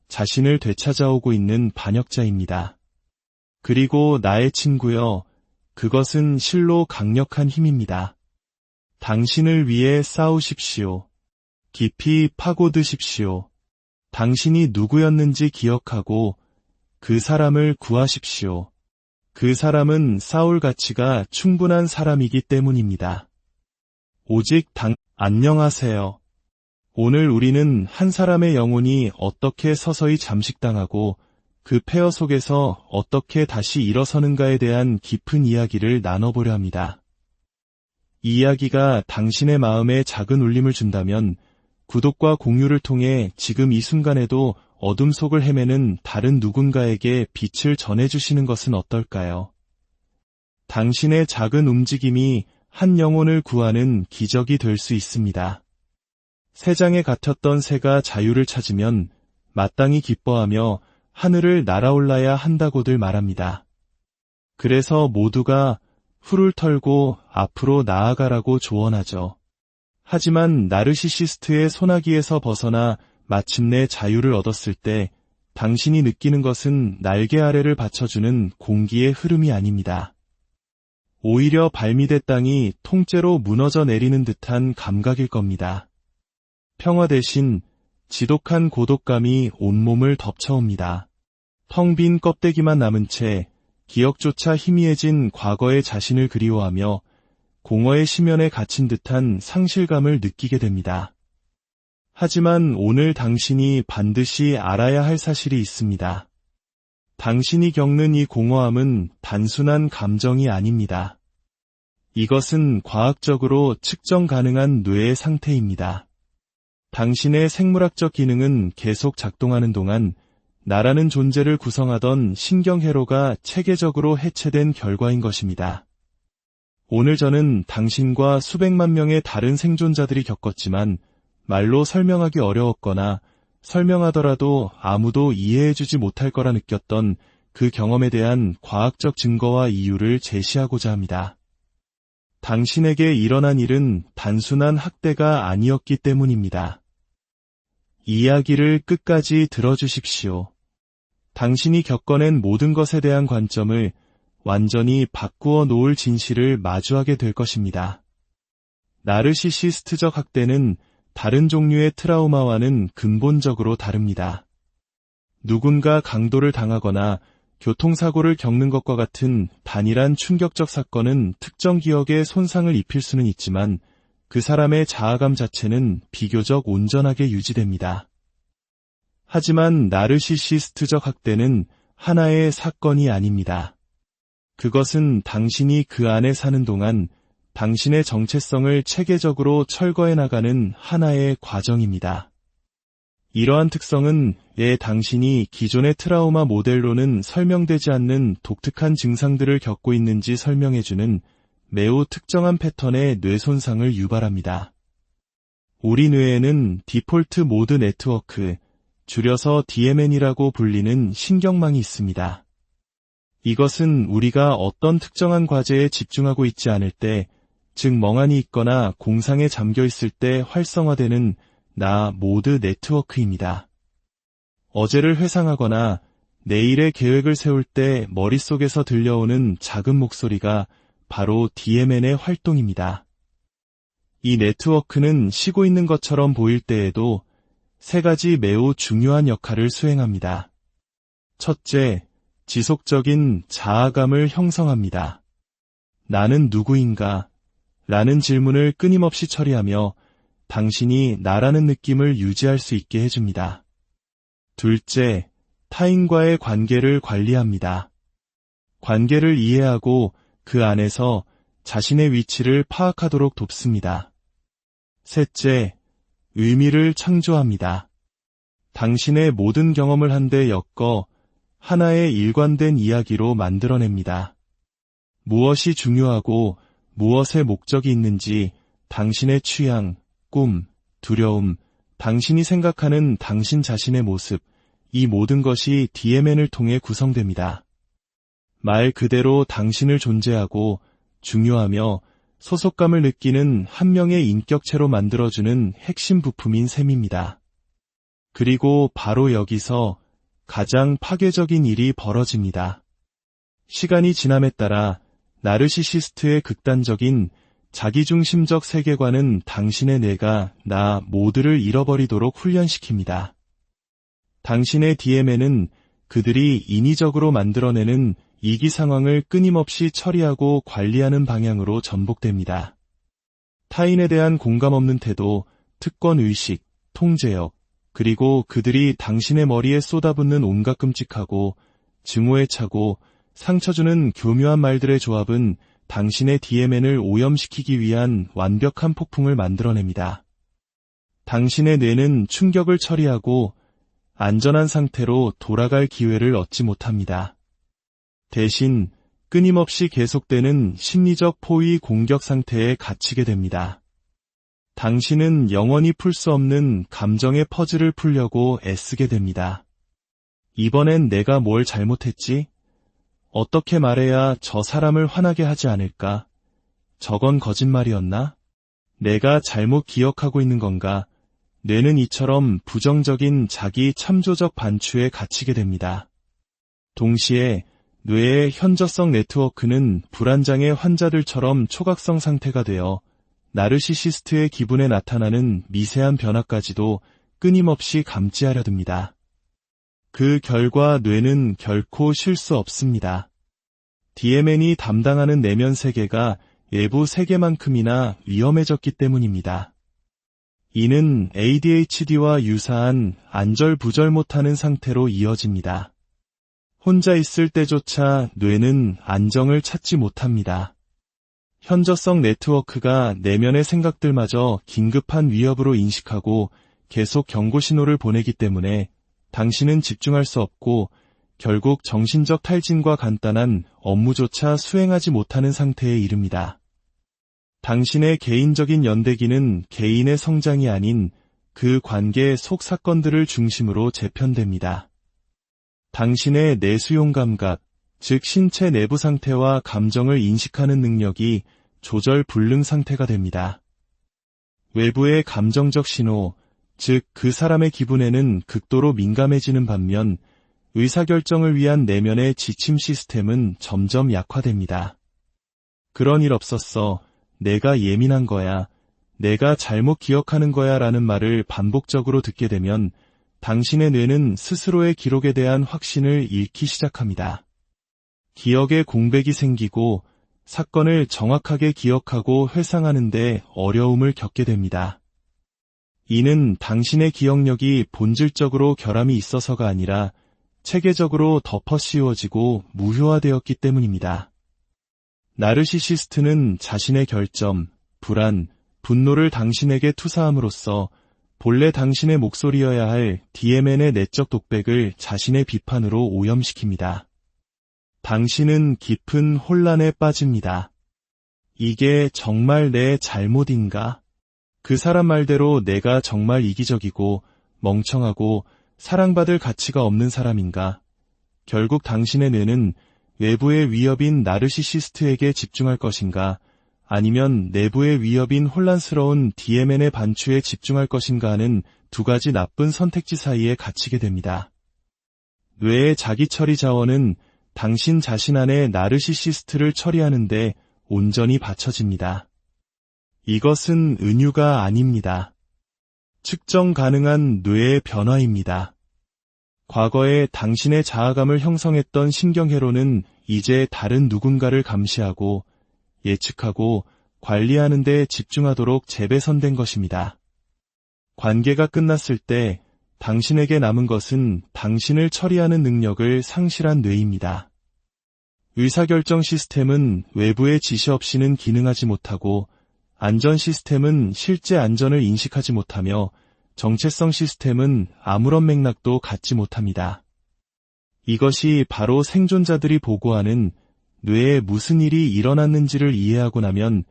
자신을 되찾아오고 있는 반역자입니다. 그리고 나의 친구여, 그것은 실로 강력한 힘입니다. 당신을 위해 싸우십시오. 깊이 파고드십시오. 당신이 누구였는지 기억하고 그 사람을 구하십시오. 그 사람은 싸울 가치가 충분한 사람이기 때문입니다. 오직 안녕하세요. 오늘 우리는 한 사람의 영혼이 어떻게 서서히 잠식당하고 그 폐허 속에서 어떻게 다시 일어서는가에 대한 깊은 이야기를 나눠보려 합니다. 이 이야기가 당신의 마음에 작은 울림을 준다면 구독과 공유를 통해 지금 이 순간에도 어둠 속을 헤매는 다른 누군가에게 빛을 전해주시는 것은 어떨까요? 당신의 작은 움직임이 한 영혼을 구하는 기적이 될 수 있습니다. 새장에 갇혔던 새가 자유를 찾으면 마땅히 기뻐하며 하늘을 날아올라야 한다고들 말합니다. 그래서 모두가 풀을 털고 앞으로 나아가라고 조언하죠. 하지만 나르시시스트의 소나기에서 벗어나 마침내 자유를 얻었을 때 당신이 느끼는 것은 날개 아래를 받쳐주는 공기의 흐름이 아닙니다. 오히려 발밑의 땅이 통째로 무너져 내리는 듯한 감각일 겁니다. 평화 대신 지독한 고독감이 온몸을 덮쳐옵니다. 텅 빈 껍데기만 남은 채 기억조차 희미해진 과거의 자신을 그리워하며 공허의 심연에 갇힌 듯한 상실감을 느끼게 됩니다. 하지만 오늘 당신이 반드시 알아야 할 사실이 있습니다. 당신이 겪는 이 공허함은 단순한 감정이 아닙니다. 이것은 과학적으로 측정 가능한 뇌의 상태입니다. 당신의 생물학적 기능은 계속 작동하는 동안 나라는 존재를 구성하던 신경회로가 체계적으로 해체된 결과인 것입니다. 오늘 저는 당신과 수백만 명의 다른 생존자들이 겪었지만 말로 설명하기 어려웠거나 설명하더라도 아무도 이해해주지 못할 거라 느꼈던 그 경험에 대한 과학적 증거와 이유를 제시하고자 합니다. 당신에게 일어난 일은 단순한 학대가 아니었기 때문입니다. 이야기를 끝까지 들어주십시오. 당신이 겪어낸 모든 것에 대한 관점을 완전히 바꾸어 놓을 진실을 마주하게 될 것입니다. 나르시시스트적 학대는 다른 종류의 트라우마와는 근본적으로 다릅니다. 누군가 강도를 당하거나 교통사고를 겪는 것과 같은 단일한 충격적 사건은 특정 기억에 손상을 입힐 수는 있지만 그 사람의 자아감 자체는 비교적 온전하게 유지됩니다. 하지만 나르시시스트적 학대는 하나의 사건이 아닙니다. 그것은 당신이 그 안에 사는 동안 당신의 정체성을 체계적으로 철거해 나가는 하나의 과정입니다. 이러한 특성은 왜 당신이 기존의 트라우마 모델로는 설명되지 않는 독특한 증상들을 겪고 있는지 설명해주는 매우 특정한 패턴의 뇌 손상을 유발합니다. 우리 뇌에는 디폴트 모드 네트워크, 줄여서 DMN이라고 불리는 신경망이 있습니다. 이것은 우리가 어떤 특정한 과제에 집중하고 있지 않을 때, 즉 멍하니 있거나 공상에 잠겨 있을 때 활성화되는 나 모드 네트워크입니다. 어제를 회상하거나 내일의 계획을 세울 때 머릿속에서 들려오는 작은 목소리가 바로 DMN의 활동입니다. 이 네트워크는 쉬고 있는 것처럼 보일 때에도 세 가지 매우 중요한 역할을 수행합니다. 첫째, 지속적인 자아감을 형성합니다. 나는 누구인가? 라는 질문을 끊임없이 처리하며 당신이 나라는 느낌을 유지할 수 있게 해줍니다. 둘째, 타인과의 관계를 관리합니다. 관계를 이해하고 그 안에서 자신의 위치를 파악하도록 돕습니다. 셋째, 의미를 창조합니다. 당신의 모든 경험을 한데 엮어 하나의 일관된 이야기로 만들어냅니다. 무엇이 중요하고 무엇의 목적이 있는지 당신의 취향, 꿈, 두려움, 당신이 생각하는 당신 자신의 모습, 이 모든 것이 DMN을 통해 구성됩니다. 말 그대로 당신을 존재하고 중요하며 소속감을 느끼는 한 명의 인격체로 만들어주는 핵심 부품인 셈입니다. 그리고 바로 여기서 가장 파괴적인 일이 벌어집니다. 시간이 지남에 따라 나르시시스트의 극단적인 자기중심적 세계관은 당신의 뇌가 나 모두를 잃어버리도록 훈련시킵니다. 당신의 DMN은 그들이 인위적으로 만들어내는 이기 상황을 끊임없이 처리하고 관리하는 방향으로 전복됩니다. 타인에 대한 공감 없는 태도, 특권의식, 통제력, 그리고 그들이 당신의 머리에 쏟아붓는 온갖 끔찍하고 증오에 차고 상처주는 교묘한 말들의 조합은 당신의 DMN을 오염시키기 위한 완벽한 폭풍을 만들어냅니다. 당신의 뇌는 충격을 처리하고 안전한 상태로 돌아갈 기회를 얻지 못합니다. 대신 끊임없이 계속되는 심리적 포위 공격 상태에 갇히게 됩니다. 당신은 영원히 풀 수 없는 감정의 퍼즐을 풀려고 애쓰게 됩니다. 이번엔 내가 뭘 잘못했지? 어떻게 말해야 저 사람을 화나게 하지 않을까? 저건 거짓말이었나? 내가 잘못 기억하고 있는 건가? 뇌는 이처럼 부정적인 자기 참조적 반추에 갇히게 됩니다. 동시에 뇌의 현저성 네트워크는 불안장애 환자들처럼 초각성 상태가 되어 나르시시스트의 기분에 나타나는 미세한 변화까지도 끊임없이 감지하려 듭니다. 그 결과 뇌는 결코 쉴 수 없습니다. DMN이 담당하는 내면 세계가 외부 세계만큼이나 위험해졌기 때문입니다. 이는 ADHD와 유사한 안절부절 못하는 상태로 이어집니다. 혼자 있을 때조차 뇌는 안정을 찾지 못합니다. 현저성 네트워크가 내면의 생각들마저 긴급한 위협으로 인식하고 계속 경고 신호를 보내기 때문에 당신은 집중할 수 없고 결국 정신적 탈진과 간단한 업무조차 수행하지 못하는 상태에 이릅니다. 당신의 개인적인 연대기는 개인의 성장이 아닌 그 관계 속 사건들을 중심으로 재편됩니다. 당신의 내수용 감각, 즉 신체 내부 상태와 감정을 인식하는 능력이 조절 불능 상태가 됩니다. 외부의 감정적 신호, 즉 그 사람의 기분에는 극도로 민감해지는 반면 의사결정을 위한 내면의 지침 시스템은 점점 약화됩니다. 그런 일 없었어. 내가 예민한 거야. 내가 잘못 기억하는 거야 라는 말을 반복적으로 듣게 되면 당신의 뇌는 스스로의 기록에 대한 확신을 잃기 시작합니다. 기억에 공백이 생기고 사건을 정확하게 기억하고 회상하는 데 어려움을 겪게 됩니다. 이는 당신의 기억력이 본질적으로 결함이 있어서가 아니라 체계적으로 덮어 씌워지고 무효화되었기 때문입니다. 나르시시스트는 자신의 결점, 불안, 분노를 당신에게 투사함으로써 본래 당신의 목소리여야 할 DMN의 내적 독백을 자신의 비판으로 오염시킵니다. 당신은 깊은 혼란에 빠집니다. 이게 정말 내 잘못인가? 그 사람 말대로 내가 정말 이기적이고 멍청하고 사랑받을 가치가 없는 사람인가? 결국 당신의 뇌는 외부의 위협인 나르시시스트에게 집중할 것인가? 아니면 내부의 위협인 혼란스러운 DMN의 반추에 집중할 것인가 하는 두 가지 나쁜 선택지 사이에 갇히게 됩니다. 뇌의 자기 처리 자원은 당신 자신 안에 나르시시스트를 처리하는데 온전히 바쳐집니다. 이것은 은유가 아닙니다. 측정 가능한 뇌의 변화입니다. 과거에 당신의 자아감을 형성했던 신경회로는 이제 다른 누군가를 감시하고 예측하고 관리하는 데 집중하도록 재배선된 것입니다. 관계가 끝났을 때 당신에게 남은 것은 당신을 처리하는 능력을 상실한 뇌입니다. 의사결정 시스템은 외부의 지시 없이는 기능하지 못하고 안전 시스템은 실제 안전을 인식하지 못하며 정체성 시스템은 아무런 맥락도 갖지 못합니다. 이것이 바로 생존자들이 보고하는 뇌에 무슨 일이 일어났는지를 이해하고 나면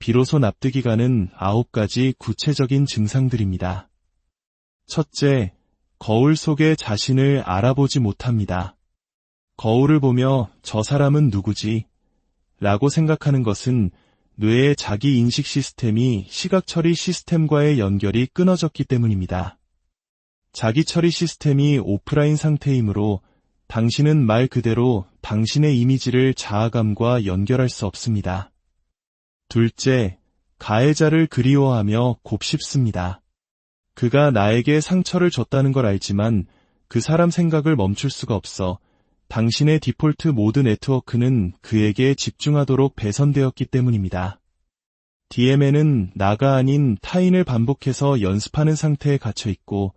비로소 납득이 가는 9가지 구체적인 증상들입니다. 첫째, 거울 속의 자신을 알아보지 못합니다. 거울을 보며 저 사람은 누구지? 라고 생각하는 것은 뇌의 자기 인식 시스템이 시각 처리 시스템과의 연결이 끊어졌기 때문입니다. 자기 처리 시스템이 오프라인 상태이므로 당신은 말 그대로 당신의 이미지를 자아감과 연결할 수 없습니다. 둘째, 가해자를 그리워하며 곱씹습니다. 그가 나에게 상처를 줬다는 걸 알지만 그 사람 생각을 멈출 수가 없어 당신의 디폴트 모드 네트워크는 그에게 집중하도록 배선되었기 때문입니다. DMN은 나가 아닌 타인을 반복해서 연습하는 상태에 갇혀 있고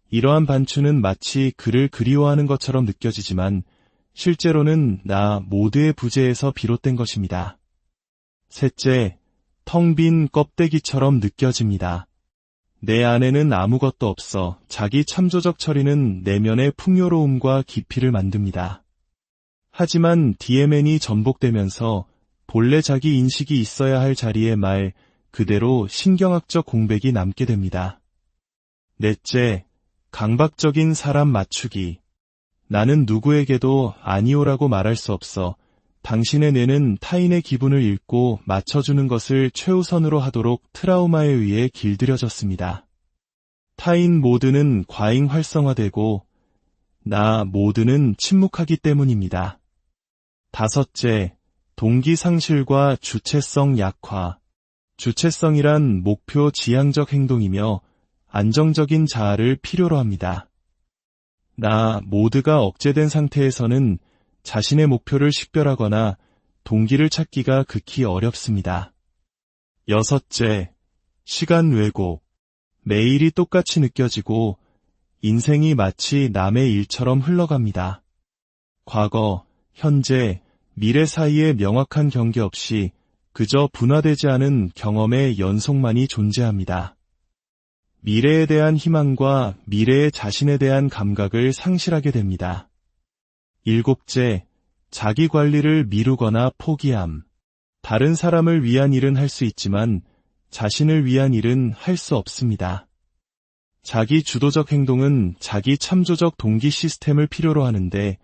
이러한 반추는 마치 그를 그리워하는 것처럼 느껴지지만 실제로는 나 모두의 부재에서 비롯된 것입니다. 셋째, 텅 빈 껍데기처럼 느껴집니다. 내 안에는 아무것도 없어 자기 참조적 처리는 내면의 풍요로움과 깊이를 만듭니다. 하지만 DMN이 전복되면서 본래 자기 인식이 있어야 할 자리에 말 그대로 신경학적 공백이 남게 됩니다. 넷째, 강박적인 사람 맞추기. 나는 누구에게도 아니오라고 말할 수 없어. 당신의 뇌는 타인의 기분을 읽고 맞춰주는 것을 최우선으로 하도록 트라우마에 의해 길들여졌습니다. 타인 모드는 과잉 활성화되고 나 모드는 침묵하기 때문입니다. 다섯째, 동기 상실과 주체성 약화. 주체성이란 목표 지향적 행동이며 안정적인 자아를 필요로 합니다. 나 모드가 억제된 상태에서는 자신의 목표를 식별하거나 동기를 찾기가 극히 어렵습니다. 여섯째, 시간 왜곡. 매일이 똑같이 느껴지고 인생이 마치 남의 일처럼 흘러갑니다. 과거, 현재, 미래 사이에 명확한 경계 없이 그저 분화되지 않은 경험의 연속만이 존재합니다. 미래에 대한 희망과 미래의 자신에 대한 감각을 상실하게 됩니다. 일곱째, 자기 관리를 미루거나 포기함. 다른 사람을 위한 일은 할 수 있지만 자신을 위한 일은 할 수 없습니다. 자기 주도적 행동은 자기 참조적 동기 시스템을 필요로 하는데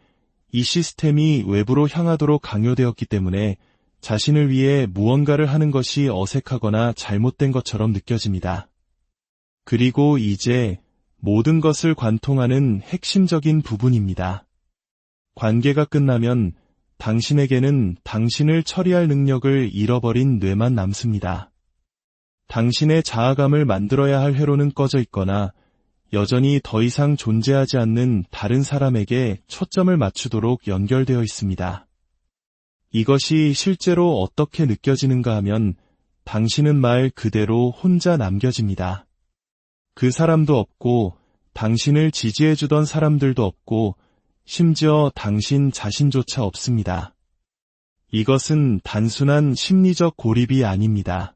이 시스템이 외부로 향하도록 강요되었기 때문에 자신을 위해 무언가를 하는 것이 어색하거나 잘못된 것처럼 느껴집니다. 그리고 이제 모든 것을 관통하는 핵심적인 부분입니다. 관계가 끝나면 당신에게는 당신을 처리할 능력을 잃어버린 뇌만 남습니다. 당신의 자아감을 만들어야 할 회로는 꺼져 있거나 여전히 더 이상 존재하지 않는 다른 사람에게 초점을 맞추도록 연결되어 있습니다. 이것이 실제로 어떻게 느껴지는가 하면 당신은 말 그대로 혼자 남겨집니다. 그 사람도 없고 당신을 지지해주던 사람들도 없고 심지어 당신 자신조차 없습니다. 이것은 단순한 심리적 고립이 아닙니다.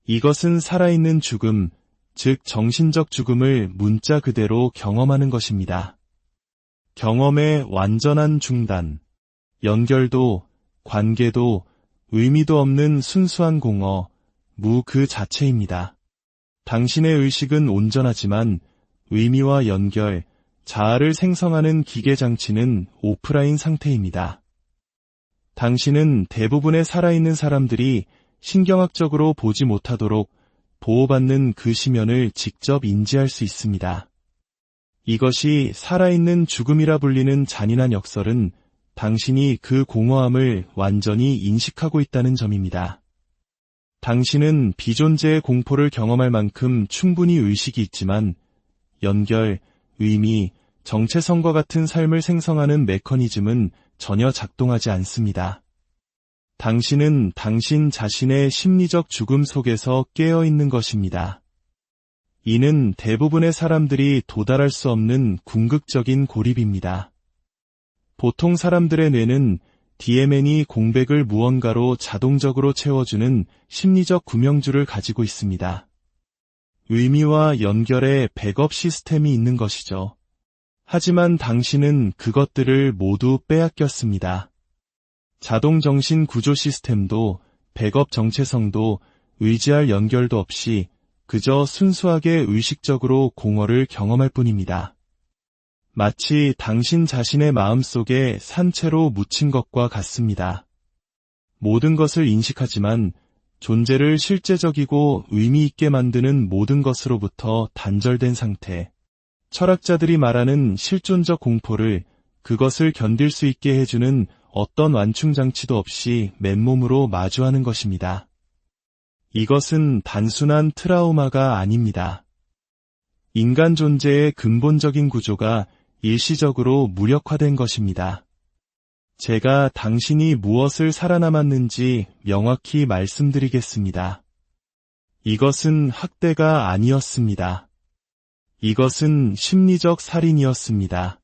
이것은 살아있는 죽음, 즉 정신적 죽음을 문자 그대로 경험하는 것입니다. 경험의 완전한 중단, 연결도, 관계도, 의미도 없는 순수한 공허, 무 그 자체입니다. 당신의 의식은 온전하지만 의미와 연결, 자아를 생성하는 기계장치는 오프라인 상태입니다. 당신은 대부분의 살아있는 사람들이 신경학적으로 보지 못하도록 보호받는 그 심연을 직접 인지할 수 있습니다. 이것이 살아있는 죽음이라 불리는 잔인한 역설은 당신이 그 공허함을 완전히 인식하고 있다는 점입니다. 당신은 비존재의 공포를 경험할 만큼 충분히 의식이 있지만 연결, 의미, 정체성과 같은 삶을 생성하는 메커니즘은 전혀 작동하지 않습니다. 당신은 당신 자신의 심리적 죽음 속에서 깨어있는 것입니다. 이는 대부분의 사람들이 도달할 수 없는 궁극적인 고립입니다. 보통 사람들의 뇌는 DMN이 공백을 무언가로 자동적으로 채워주는 심리적 구명줄을 가지고 있습니다. 의미와 연결의 백업 시스템이 있는 것이죠. 하지만 당신은 그것들을 모두 빼앗겼습니다. 자동 정신 구조 시스템도 백업 정체성도 의지할 연결도 없이 그저 순수하게 의식적으로 공허를 경험할 뿐입니다. 마치 당신 자신의 마음속에 산채로 묻힌 것과 같습니다. 모든 것을 인식하지만 존재를 실제적이고 의미 있게 만드는 모든 것으로부터 단절된 상태. 철학자들이 말하는 실존적 공포를 그것을 견딜 수 있게 해주는 어떤 완충장치도 없이 맨몸으로 마주하는 것입니다. 이것은 단순한 트라우마가 아닙니다. 인간 존재의 근본적인 구조가 일시적으로 무력화된 것입니다. 제가 당신이 무엇을 살아남았는지 명확히 말씀드리겠습니다. 이것은 학대가 아니었습니다. 이것은 심리적 살인이었습니다.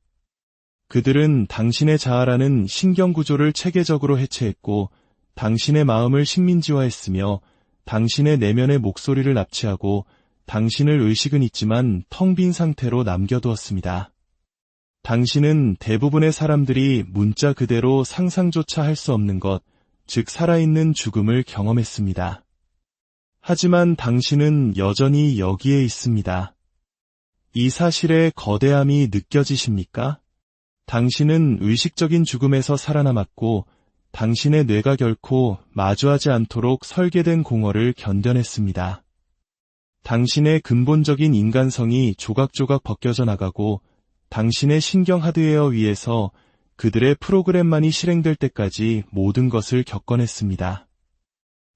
그들은 당신의 자아라는 신경구조를 체계적으로 해체했고 당신의 마음을 식민지화했으며 당신의 내면의 목소리를 납치하고 당신을 의식은 있지만 텅 빈 상태로 남겨두었습니다. 당신은 대부분의 사람들이 문자 그대로 상상조차 할 수 없는 것, 즉 살아있는 죽음을 경험했습니다. 하지만 당신은 여전히 여기에 있습니다. 이 사실의 거대함이 느껴지십니까? 당신은 의식적인 죽음에서 살아남았고 당신의 뇌가 결코 마주하지 않도록 설계된 공허를 견뎌냈습니다. 당신의 근본적인 인간성이 조각조각 벗겨져 나가고 당신의 신경 하드웨어 위에서 그들의 프로그램만이 실행될 때까지 모든 것을 겪어냈습니다.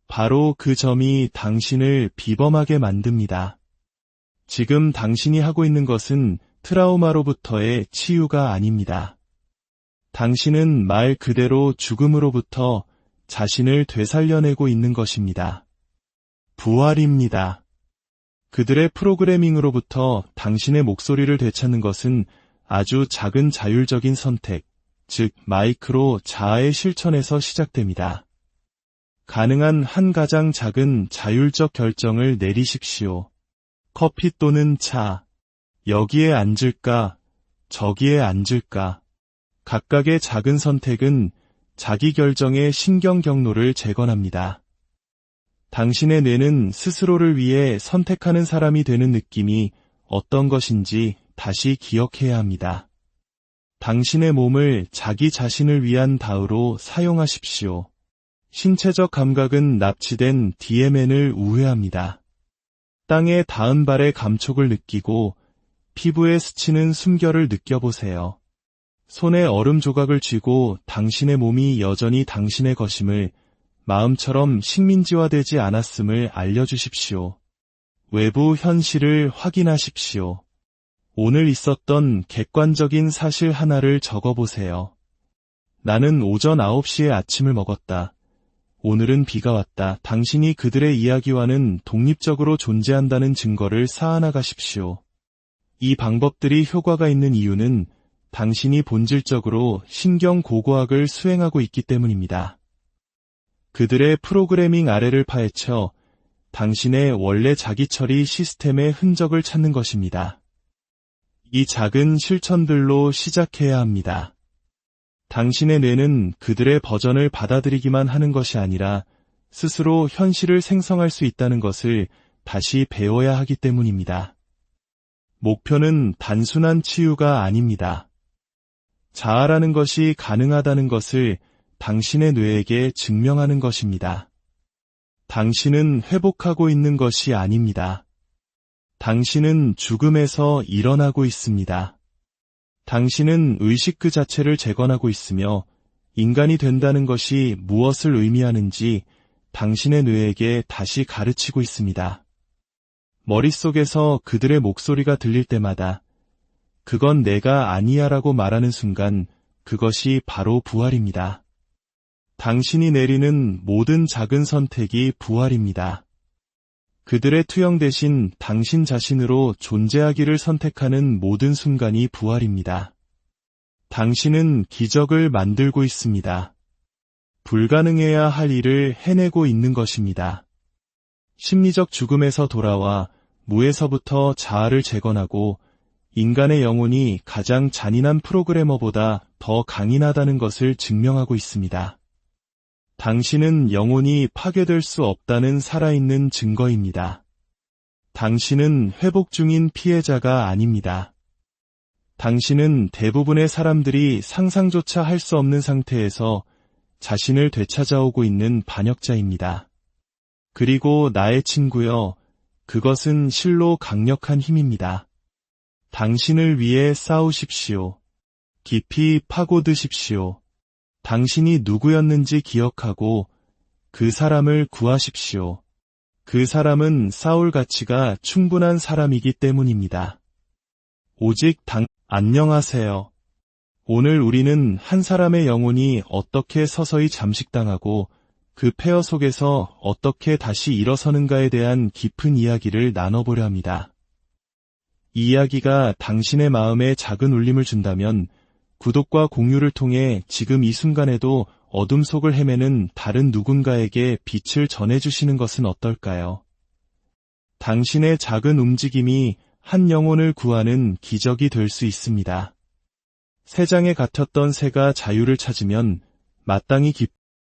바로 그 점이 당신을 비범하게 만듭니다. 지금 당신이 하고 있는 것은 트라우마로부터의 치유가 아닙니다. 당신은 말 그대로 죽음으로부터 자신을 되살려내고 있는 것입니다. 부활입니다. 그들의 프로그래밍으로부터 당신의 목소리를 되찾는 것은 아주 작은 자율적인 선택, 즉 마이크로 자아의 실천에서 시작됩니다. 가능한 한 가장 작은 자율적 결정을 내리십시오. 커피 또는 차, 여기에 앉을까, 저기에 앉을까. 각각의 작은 선택은 자기 결정의 신경 경로를 재건합니다. 당신의 뇌는 스스로를 위해 선택하는 사람이 되는 느낌이 어떤 것인지 다시 기억해야 합니다. 당신의 몸을 자기 자신을 위한 다으로 사용하십시오. 신체적 감각은 납치된 DMN을 우회합니다. 땅에 닿은 발의 감촉을 느끼고 피부에 스치는 숨결을 느껴보세요. 손에 얼음 조각을 쥐고 당신의 몸이 여전히 당신의 것임을, 마음처럼 식민지화되지 않았음을 알려주십시오. 외부 현실을 확인하십시오. 오늘 있었던 객관적인 사실 하나를 적어보세요. 나는 오전 9시에 아침을 먹었다. 오늘은 비가 왔다. 당신이 그들의 이야기와는 독립적으로 존재한다는 증거를 쌓아나가십시오. 이 방법들이 효과가 있는 이유는 당신이 본질적으로 신경고고학을 수행하고 있기 때문입니다. 그들의 프로그래밍 아래를 파헤쳐 당신의 원래 자기처리 시스템의 흔적을 찾는 것입니다. 이 작은 실천들로 시작해야 합니다. 당신의 뇌는 그들의 버전을 받아들이기만 하는 것이 아니라 스스로 현실을 생성할 수 있다는 것을 다시 배워야 하기 때문입니다. 목표는 단순한 치유가 아닙니다. 자아라는 것이 가능하다는 것을 당신의 뇌에게 증명하는 것입니다. 당신은 회복하고 있는 것이 아닙니다. 당신은 죽음에서 일어나고 있습니다. 당신은 의식 그 자체를 재건하고 있으며 인간이 된다는 것이 무엇을 의미하는지 당신의 뇌에게 다시 가르치고 있습니다. 머릿속에서 그들의 목소리가 들릴 때마다 그건 내가 아니야라고 말하는 순간 그것이 바로 부활입니다. 당신이 내리는 모든 작은 선택이 부활입니다. 그들의 투영 대신 당신 자신으로 존재하기를 선택하는 모든 순간이 부활입니다. 당신은 기적을 만들고 있습니다. 불가능해야 할 일을 해내고 있는 것입니다. 심리적 죽음에서 돌아와 무에서부터 자아를 재건하고 인간의 영혼이 가장 잔인한 프로그래머보다 더 강인하다는 것을 증명하고 있습니다. 당신은 영혼이 파괴될 수 없다는 살아있는 증거입니다. 당신은 회복 중인 피해자가 아닙니다. 당신은 대부분의 사람들이 상상조차 할 수 없는 상태에서 자신을 되찾아오고 있는 반역자입니다. 그리고 나의 친구여, 그것은 실로 강력한 힘입니다. 당신을 위해 싸우십시오. 깊이 파고드십시오. 당신이 누구였는지 기억하고 그 사람을 구하십시오. 그 사람은 싸울 가치가 충분한 사람이기 때문입니다. 오직 안녕하세요. 오늘 우리는 한 사람의 영혼이 어떻게 서서히 잠식당하고 그 폐허 속에서 어떻게 다시 일어서는가에 대한 깊은 이야기를 나눠보려 합니다. 이 이야기가 당신의 마음에 작은 울림을 준다면 구독과 공유를 통해 지금 이 순간에도 어둠 속을 헤매는 다른 누군가에게 빛을 전해주시는 것은 어떨까요? 당신의 작은 움직임이 한 영혼을 구하는 기적이 될 수 있습니다. 새 장에 갇혔던 새가 자유를 찾으면 마땅히 기뻐